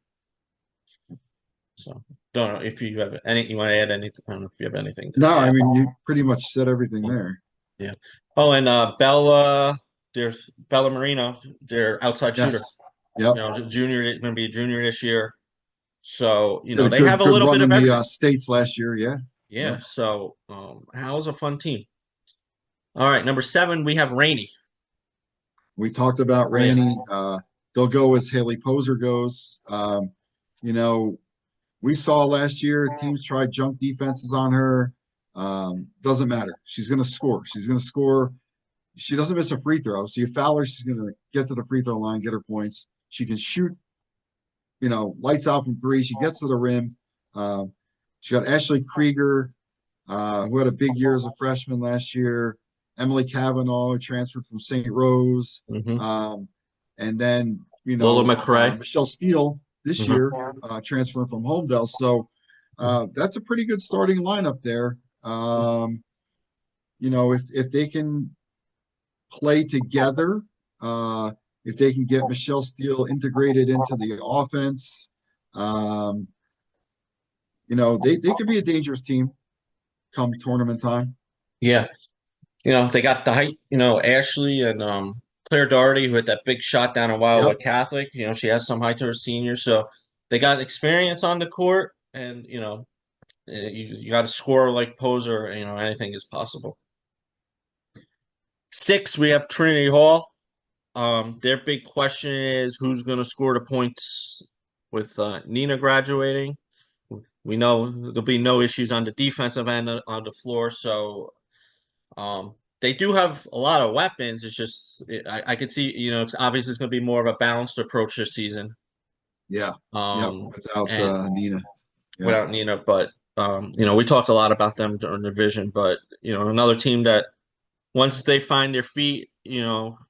So don't know if you have any you want to add anything. I don't know if you have anything to No, I add. mean you pretty much said everything there. Yeah. Oh, and there's Bella Marino, their outside shooter. Yes. Yep. Junior, going to be a junior this year. So Did a they have good a good little run bit in of the everything. states last year. Yeah. Yep. Yeah. So Hal's a fun team. All right, number 7 we have Rainey. We talked about Oh yeah. Ranny. They'll go as Haley Poser goes. You know, we saw last year teams tried junk defenses on her. Doesn't matter. She's going to score. She's going to score. She doesn't miss a free throw. So you foul her, she's going to get to the free throw line, get her points. She can shoot, lights out from three. She gets to the rim. Um, she got Ashley Krieger, who had a big year as a freshman last year. Emily Kavanaugh, who transferred from St. Rose. Mm-hmm. And then, Lola McRae. Michelle Steele this Mm-hmm. year, transferring from Homedale. So that's a pretty good starting lineup there. If they can play together, if they can get Michelle Steele integrated into the offense, um, they could be a dangerous team come tournament time. Yeah. They got the height, Ashley and Claire Doherty, who had that big shot down in Yep. Wildwood Catholic. She has some height to her senior. So they got experience on the court. And, you got to score like Poser. Anything is possible. 6, we have Trinity Hall. Their big question is who's going to score the points with Nina graduating. We know there'll be no issues on the defensive end on the floor. So they do have a lot of weapons. It's just I could see, it's obviously it's going to be more of a balanced approach this season. Yeah. Yep. Um, Without and Nina. Yeah. without Nina, but we talked a lot about them during the division, but another team that once they find their feet,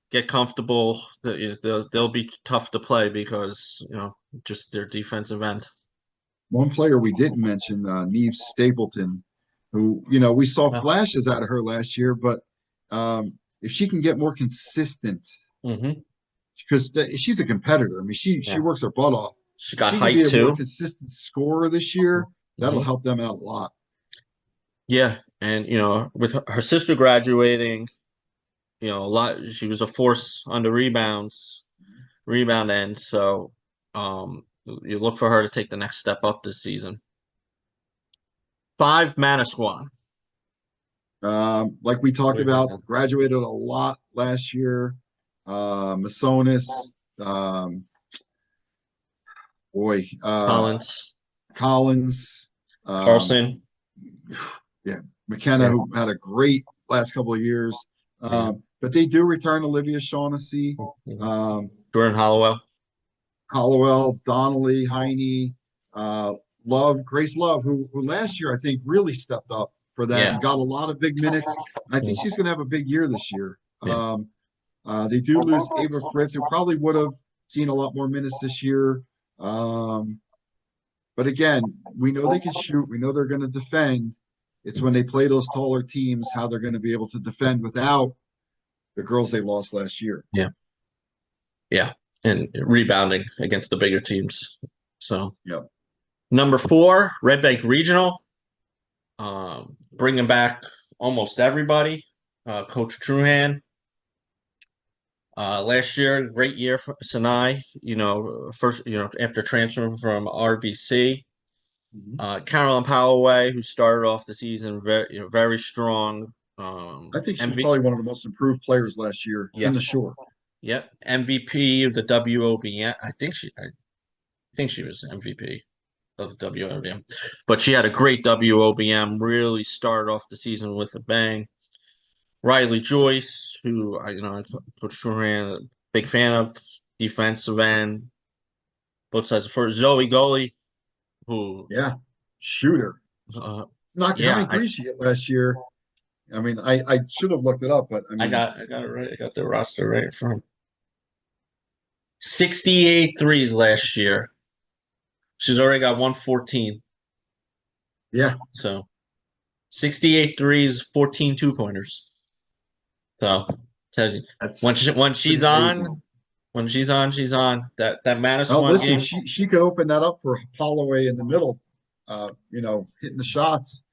get comfortable, they'll be tough to play because just their defensive end. One player we didn't mention, Neve Stapleton, who, we saw Oh. flashes out of her last year, but if she can get more consistent, Hmm. because she's a competitor. I mean, she Yeah, works her butt off. she If got she can be height a more too. consistent scorer this year, that'll Hmm. help them out a lot. Yeah, and with her sister graduating, a lot. She was a force on the rebound end. So, you look for her to take the next step up this season. Five Manasquan. Like we talked What do you about, think? graduated a lot last year. Masonis, boy, Collins, Collins, um, Carlson. yeah, McKenna, Yeah, who had a great last couple of years. yeah. But they do return Olivia Shaughnessy, Mhm. um, Jordan Hollowell. Hollowell, Donnelly, Heine, uh, Love, Grace Love, who last year I think really stepped up for them Yeah, and got a lot of big minutes. I think she's mm, going to have a big year this year. yeah. They do lose Ava Frith, who probably would have seen a lot more minutes this year. Um, but again, we know they can shoot. We know they're going to defend. It's when they play those taller teams how they're going to be able to defend without the girls they lost last year. Yeah, yeah, and rebounding against the bigger teams. So Yep. number four, Red Bank Regional, bringing back almost everybody. Coach Truhan. Last year, great year for Sinai. First, after transferring from RBC. Mhm. Carolyn Powaway, who started off the season very strong. I think she's MV, probably one of the most improved players last year in the yes, shore. yep, MVP of the WOBM. I think she was MVP of WOBM, but she had a great WOBM. Really started off the season with a bang. Riley Joyce, who Coach Shurran, big fan of, defensive end, both sides. For Zoe Gully, who, Yeah. Shooter. uh, Not how yeah, many threes she hit last year. I mean, I should have looked it up, but I I mean, got I got it right. I got the roster right from 68 threes last year. She's already got 114. yeah, So 68 threes, 14 2-pointers. So tells you when that's she, when pretty she's amazing. on, when she's on, she's on. That Oh, Manasquan listen, game. she could open that up for Holloway in the middle, hitting the shots.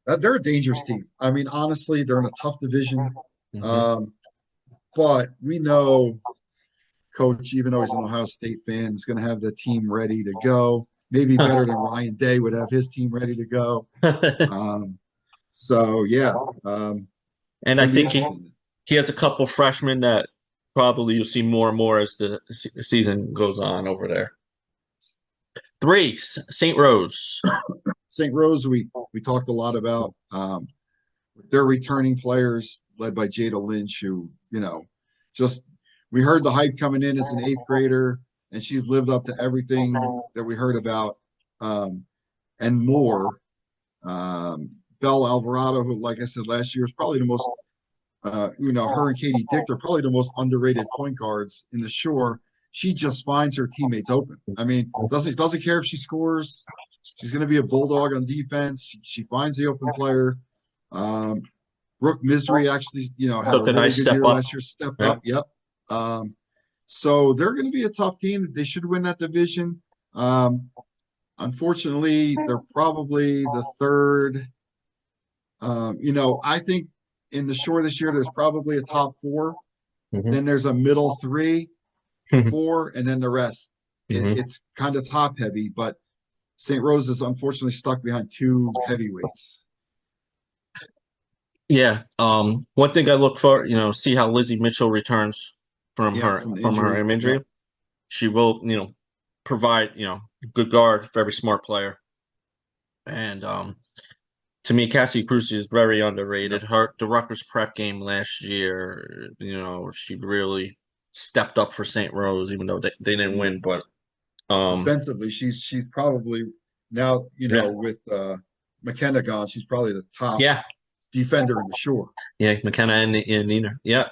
They're a dangerous team. I mean, honestly, they're in a tough division. Hmm. Um, but we know Coach, even though he's an Ohio State fan, is going to have the team ready to go. Maybe better than Ryan Day would have his team ready to go. Um, so yeah, And I going to be think he interesting. he has a couple freshmen that probably you'll see more and more as the season goes on over there. Three, St. Rose. St. Rose, we talked a lot about. They're returning players led by Jada Lynch, who, just we heard the hype coming in as an eighth grader, and she's lived up to everything that we heard about and more. Belle Alvarado, who, like I said last year, is probably the most, her and Katie Dick are probably the most underrated point guards in the shore. She just finds her teammates open. I mean, doesn't care if she scores. She's going to be a bulldog on defense. She finds the open player. Um, Brooke Misery actually, had a Took a really nice good step year up. last year, stepped Yeah. up. Yep. Um, so they're going to be a tough team. They should win that division. Um, Unfortunately, they're probably the third. I think in the shore this year, there's probably a top four. Hmm. Then there's a middle three, four, and then the rest. Hmm. It's kind of top heavy, but St. Rose is unfortunately stuck behind two heavyweights. Yeah. One thing I look for, see how Lizzie Mitchell returns from Yeah, her from the from her injury. arm Yep. injury. She will, provide, good guard, very smart player. And to me, Cassie Cruz is very underrated. Yep. The Rutgers prep game last year, she really stepped up for St. Rose, even though they didn't Mhm. win, but Um, Defensively, she's probably now, yeah, with McKenna gone, she's probably the top yeah, defender in the shore. yeah. McKenna and Nina. Yeah,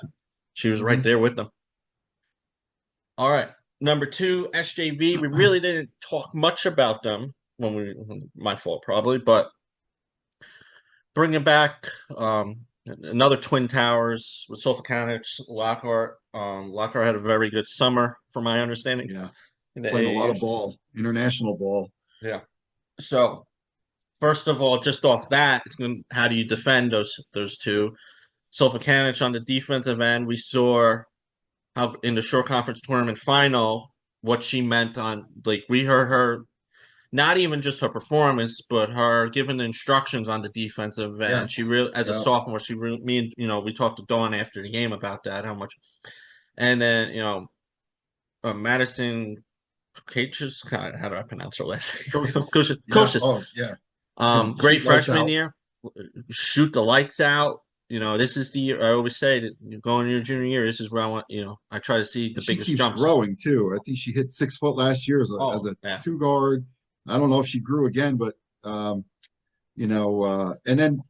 she was right Mhm. there with them. All right. Number two, SJV. We really didn't talk much about them my fault probably, but bringing back another Twin Towers with Sulfakanich, Lockhart. Lockhart had a very good summer, from my understanding, Yeah, in the playing a lot of AAU. ball, international ball. Yeah. So first of all, just off that, it's going. How do you defend those two? Sulfakanich on the defensive end, we saw how in the short conference tournament final what she meant on like we heard her not even just her performance, but her giving the instructions on the defensive end. She Yes. really, as a Yeah. sophomore, she really, me and we talked to Dawn after the game about that, how much, and then Madison Caches, how do I pronounce her last name? Kostas. Yeah. Coaches, Oh, yeah. Can great shoot lights freshman out. year, shoot the lights out. This is the year I always say that you go in your junior year. This is where I want. I try to see the She biggest keeps jumps. growing too. I think she hit 6 foot last year as Oh a yeah, two guard. I don't know if she grew again, but and then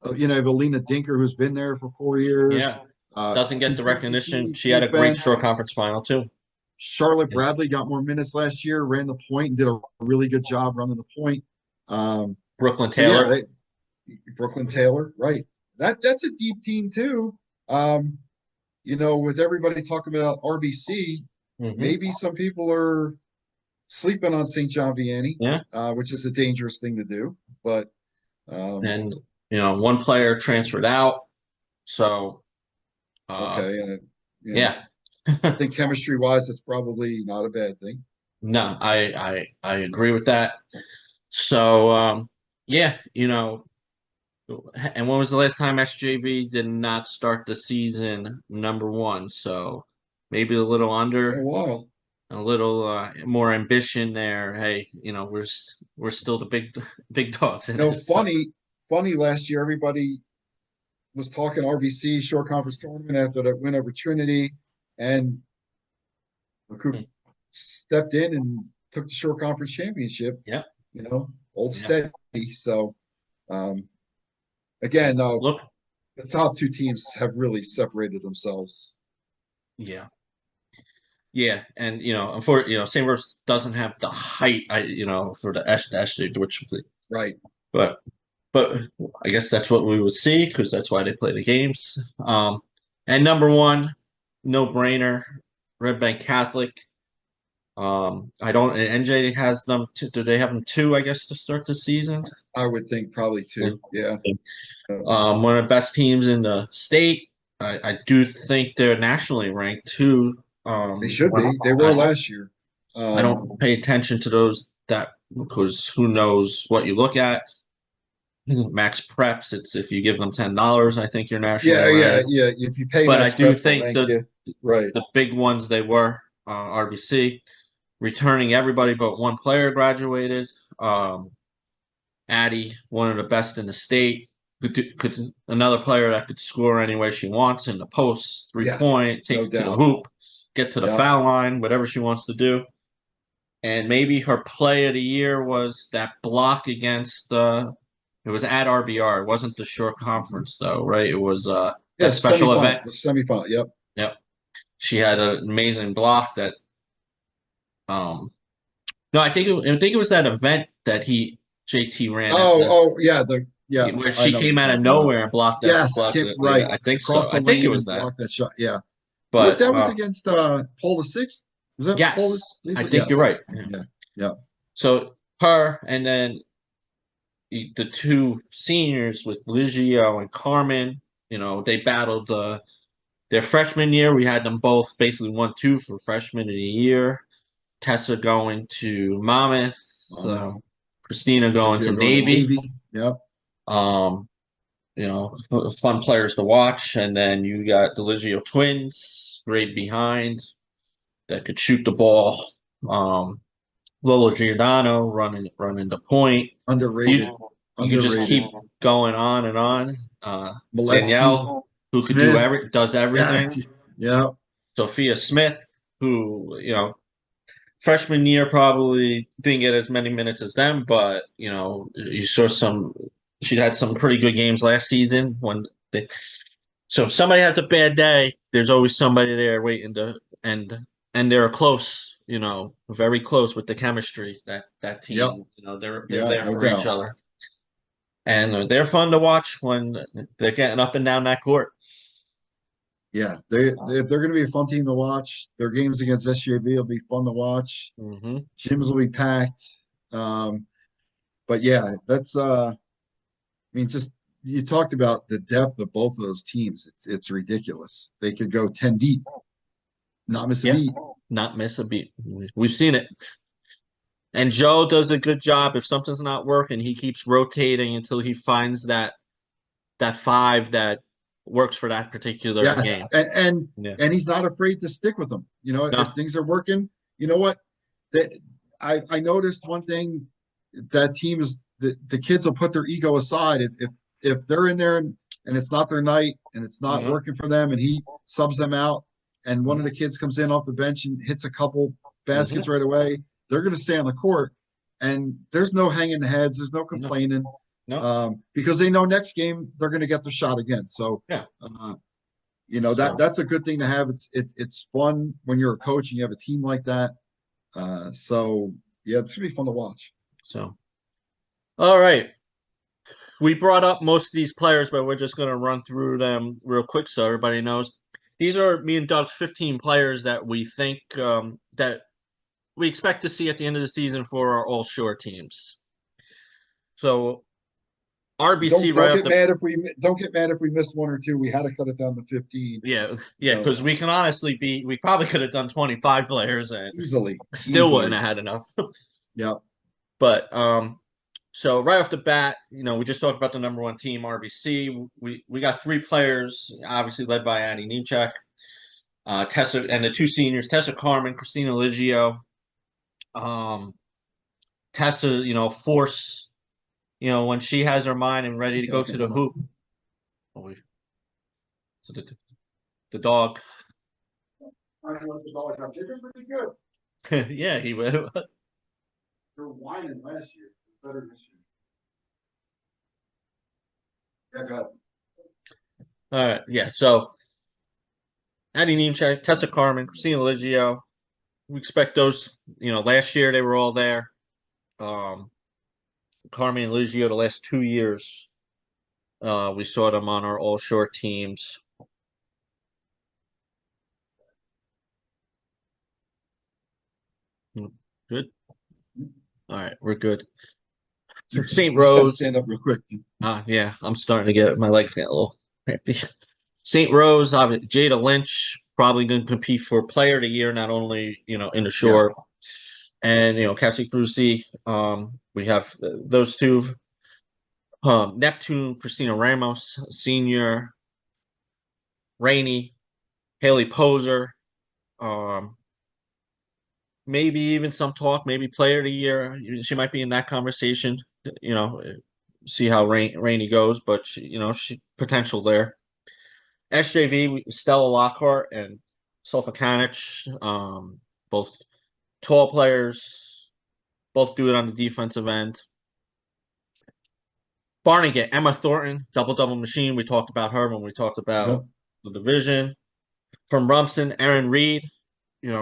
Evelina Dinker, who's been there for 4 years. yeah. Doesn't get the recognition. Consistency, She had a great defense. short conference final too. Charlotte Bradley got more minutes last year, ran the point, and did a really good job running the point. Um, Brooklyn so yeah, Taylor. Brooklyn Taylor, right? That's a deep team too. With everybody talking about RBC, Hmm. maybe some people are sleeping on St. John Vianney, Yeah. which is a dangerous thing to do. But um, And, one player transferred out. So, uh, okay, and yeah. I think chemistry wise, it's probably not a bad thing. No, I agree with that. So, yeah, and when was the last time SJV did not start the season number one? So maybe a little In a under, while. a little more ambition there. Hey, we're still the big dogs in this. So, Funny. Last year, everybody was talking RBC short conference tournament after that win over Trinity, and McCook stepped in and took the short conference championship. yeah, Old yeah. steady. So um, again, though, Look, the top two teams have really separated themselves. yeah. Yeah, and unfortunately, St. Rose doesn't have the height, for the SJ, which, Right. but but I guess that's what we would see because that's why they play the games. And number one, no brainer, Red Bank Catholic. I don't. NJ has them. Do they have them two? I guess to start the season. I would think probably two. Yeah. One of the best teams in the state. I do think they're nationally ranked too. They should be. They were I, last year. I don't pay attention to those that because who knows what you look at. Max preps, it's if you give them $10, I think you're nationally yeah, ranked. yeah. If you pay But I Max do Prep, they'll think rank you. Right. the big ones they were RBC, returning everybody but one player graduated. Addie, one of the best in the state, could another player that could score any way she wants in the post, three Yeah. point, take No it to the doubt. hoop, get to the Yeah. foul line, whatever she wants to do. And maybe her play of the year was that block against it was at RBR. It wasn't the short conference though, right? It was Yeah. that special Semifinal. event. The semifinal. Yep. Yep. She had an amazing block that um no, I think it was that event that JT ran at the Yeah. Yeah. where I she know what came you're out of talking about. nowhere and blocked that Yes. blocked it. Right. I think so. Across the I think it lane was and that. block that shot. Yeah. What But that was against Paul the Sixth? Was that Paul? yes, I think you're Yes. right. Yeah. Yeah. Yeah. So her and then the two seniors with Ligio and Carmen, they battled their freshman year. We had them both basically 1-2 for freshman of the year. Tessa going to Monmouth, Um, Christina going to Sergio going to Navy. Navy. Yep. Um, fun players to watch. And then you got the Ligio twins, grade behind, that could shoot the ball. Lolo Giordano running the point. Underrated. You could just Underrated. keep going on and on. Moletsky. Danielle, who could Smith. does Yeah. everything. Yeah. Sophia Smith, who freshman year probably didn't get as many minutes as them, but you saw some. She had some pretty good games last season when they. So if somebody has a bad day, there's always somebody there waiting to and they're close, very close with the chemistry that Yep. team. They're Yeah, there no for each doubt. other, and they're fun to watch when they're getting up and down that court. Yeah, they're going to be a fun team to watch. Their games against SJV will be fun to watch. Hmm. Gyms will be packed. Um, but yeah, that's I mean, just you talked about the depth of both of those teams. It's ridiculous. They could go 10 deep, not miss a Yeah, beat. not miss a beat. We've seen it. And Joe does a good job. If something's not working, he keeps rotating until he finds that five that works for that particular Yes, game. Yeah. and he's not afraid to stick with them. You know, if No. things are working, you know what? That I noticed one thing that team is the kids will put their ego aside if they're in there and it's not their night and it's not Mhm. working for them and he subs them out and one of the kids comes in off the bench and hits a couple baskets Mhm. right away, they're going to stay on the court and there's no hanging heads, there's no No. complaining No. because they know next game they're going to get the shot again. So Yeah. uh, So that's a good thing to have. It's fun when you're a coach and you have a team like that. So yeah, it's gonna be fun to watch. so all right. We brought up most of these players, but we're just going to run through them real quick so everybody knows. These are me and Doug's 15 players that we think that we expect to see at the end of the season for our all shore teams. So RBC right Don't off get the mad if we don't get mad if we missed one or two. We had to cut it down to 15. yeah, You know, because we can honestly we probably could have done 25 players and still wouldn't easily. have had enough. Yeah. But so right off the bat, we just talked about the number one team, RBC. We got three players, obviously led by Addie Nemchek, Tessa, and the two seniors, Tessa Carmen, Christina Liggio. Um, Tessa, force, when she has her mind and ready to go to the hoop. Oh, so the dog, I don't know what the dollars are. They're pretty good. yeah, he would. They're whining last year. They're better this year. Yeah, go ahead. All right, yeah. So Addie Nemchek, Tessa Carmen, Christina Liggio. We expect those. Last year they were all there. Um, Carmen and Liggio the last 2 years. We saw them on our all short teams. Good. All right, we're good. So St. Just got to Rose. stand up real quick. Yeah, I'm starting to get my legs getting a little crampy. St. Rose, Jada Lynch, probably going to compete for Player of the Year, not only in the Yeah. short, and Cassie Frusi. We have those two. Neptune, Christina Ramos, Senior, Rainey, Haley Poser. Um, maybe even some talk, maybe Player of the Year. She might be in that conversation. You know, see how Rainey goes, but she potential there. SJV, Stella Lockhart and Sulfakanich, both tall players, both do it on the defensive end. Barnegat, Emma Thornton, double machine. We talked about her when we talked about Yep. the division. From Rumson, Aaron Reed,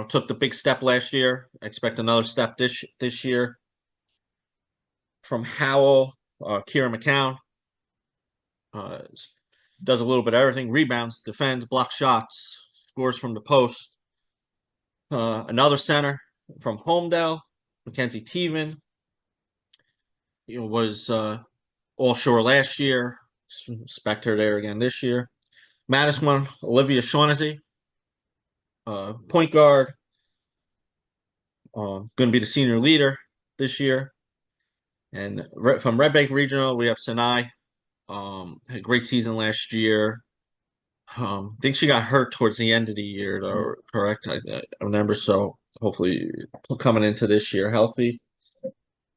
took the big step last year. I expect another step this year. From Howell, Kira McCown, uh, does a little bit of everything: rebounds, defends, blocks shots, scores from the post. Another center from Homedale, Mackenzie Teven, was all shore last year. Expect her there again this year. Madison, Olivia Shaughnessy, point guard, going to be the senior leader this year. And from Red Bank Regional, we have Sinai. Had a great season last year. I think she got hurt towards the end of the year, though, correct? I remember. So hopefully coming into this year healthy.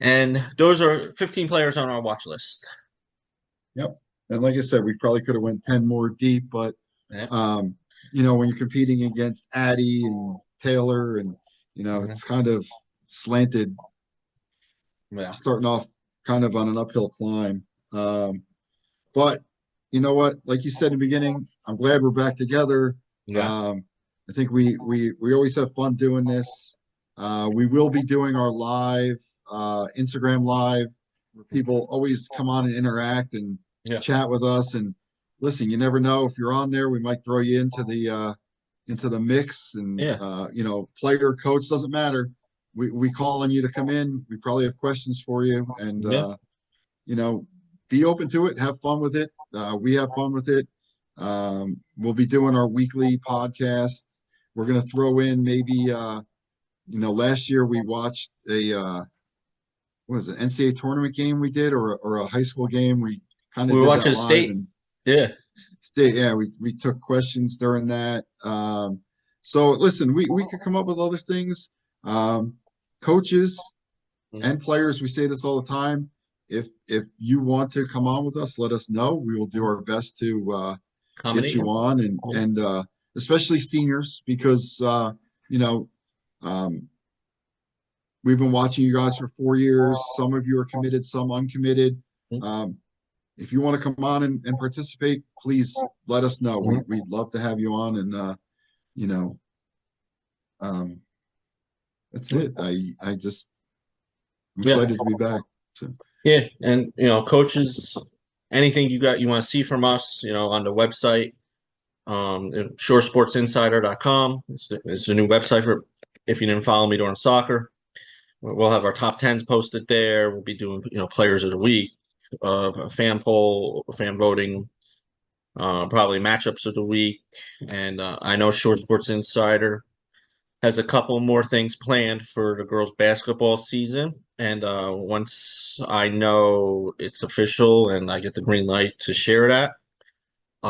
And those are 15 players on our watch list. Yep. And like I said, we probably could have went 10 more deep, but Yeah. when you're competing against Addie and Taylor and It's kind of slanted, Yeah. starting off kind of on an uphill climb. But you know what? Like you said in the beginning, I'm glad we're back together. Yeah. I think we always have fun doing this. We will be doing our live Instagram live, where people always come on and interact and Yeah. chat with us. And listen, you never know if you're on there, we might throw you into the mix. And Yeah. player, coach, doesn't matter. We call on you to come in. We probably have questions for you, and Yeah. you know, be open to it, have fun with it. We have fun with it. We'll be doing our weekly podcast. We're going to throw in maybe, last year we watched what was it, NCAA tournament game we did, or a high school game. We kind We of were did that watching live state. and Yeah. stay. Yeah, we took questions during that. So listen, we could come up with other things. Um, Coaches Mhm. and players, we say this all the time. If you want to come on with us, let us know. We will do our best to get Comedy. you on, Mhm. and especially seniors, because you know um, we've been watching you guys for 4 years. Some of you are committed, some uncommitted. Um, if you want to come on and participate, please let us know. Mhm. We'd love to have you on, and you know um, that's it. I'm Yeah. excited to be back. So, Yeah. And coaches, anything you want to see from us, on the website, suresportsinsider.com. It's a new website for if you didn't follow me during soccer. We'll have our top tens posted there. We'll be doing, players of the week, a fan poll, fan voting, probably matchups of the week. And I know Short Sports Insider has a couple more things planned for the girls' basketball season. And once I know it's official and I get the green light to share that, a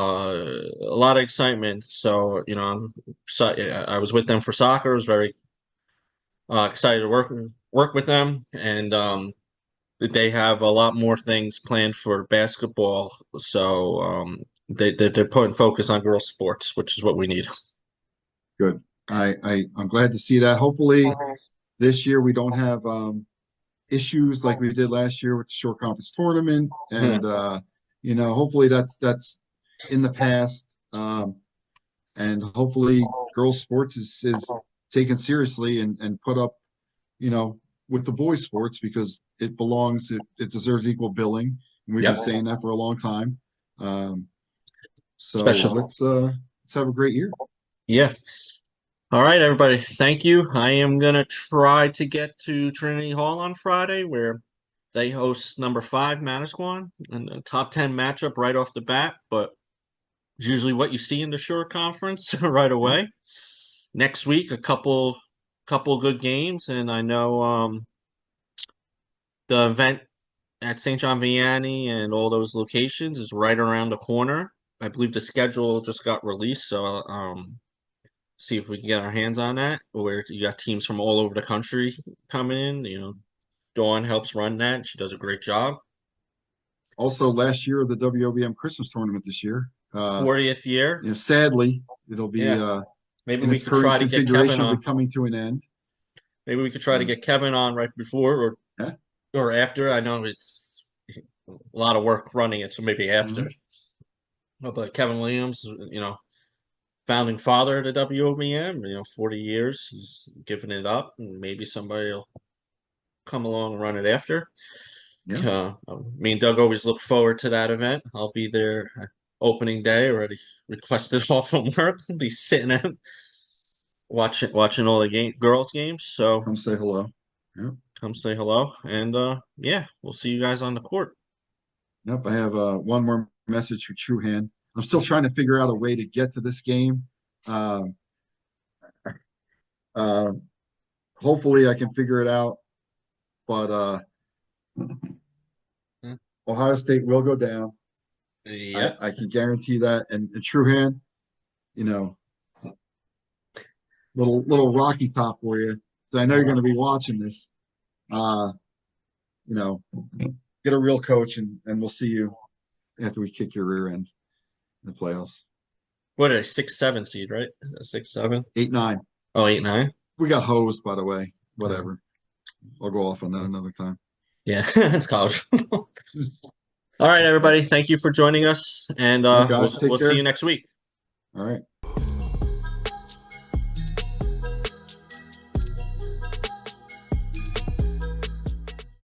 lot of excitement. So, I was with them for soccer. I was very excited to work with them, and they have a lot more things planned for basketball. So they're putting focus on girls' sports, which is what we need. good. I'm glad to see that. Hopefully, this year we don't have issues like we did last year with the short conference tournament, Yeah. and hopefully that's in the past. And hopefully, girls' sports is taken seriously and put up, you know, with the boys' sports, because it belongs. It deserves equal billing, and we've been Yep. saying that for a long time. Um, so Special. let's have a great year. Yeah. All right, everybody. Thank you. I am gonna try to get to Trinity Hall on Friday, where they host number 5 Manasquan and a top 10 matchup right off the bat. But it's usually what you see in the short conference right Yeah. away. Next week, a couple good games, and I know the event at St. John Vianney and all those locations is right around the corner. I believe the schedule just got released, so see if we can get our hands on that. Where you got teams from all over the country coming in. Dawn helps run that; she does a great job. Also, last year the WOBM Christmas tournament this year. 40th year, Sadly, it'll be yeah. Maybe in we its could try current to get Kevin configuration, will on. be coming to an end. Maybe we could try to Uh, get Kevin on right before yeah. or after. I know it's a lot of work running it, so maybe after. Mhm. But Kevin Williams, founding father of the WOBM, 40 years, he's giving it up, and maybe somebody will come along and run it after. Yeah. Me and Doug always look forward to that event. I'll be there opening day, already requested off from work. Be sitting at watching all the girls games. So Come say hello. Yeah. come say hello, and yeah, we'll see you guys on the court. Yep. I have one more message for Truhan. I'm still trying to figure out a way to get to this game. Um, uh, Hopefully, I can figure it out. But Hmm. Ohio State will go down. Yep. I can guarantee that. And Truhan, you know, little Rocky top for you. So I know you're going to be watching this. Uh, you know, get a real coach, and we'll see you after we kick your rear end in the playoffs. What are they, 6-7 seed, right? 6-7. 8-9. Oh, 8-9. we got hosed, by the way. Uh, Whatever. I'll go off on that another time. yeah, it's college. All right, everybody. Thank you for joining us, and All right, guys, take we'll see you care. next week. All right.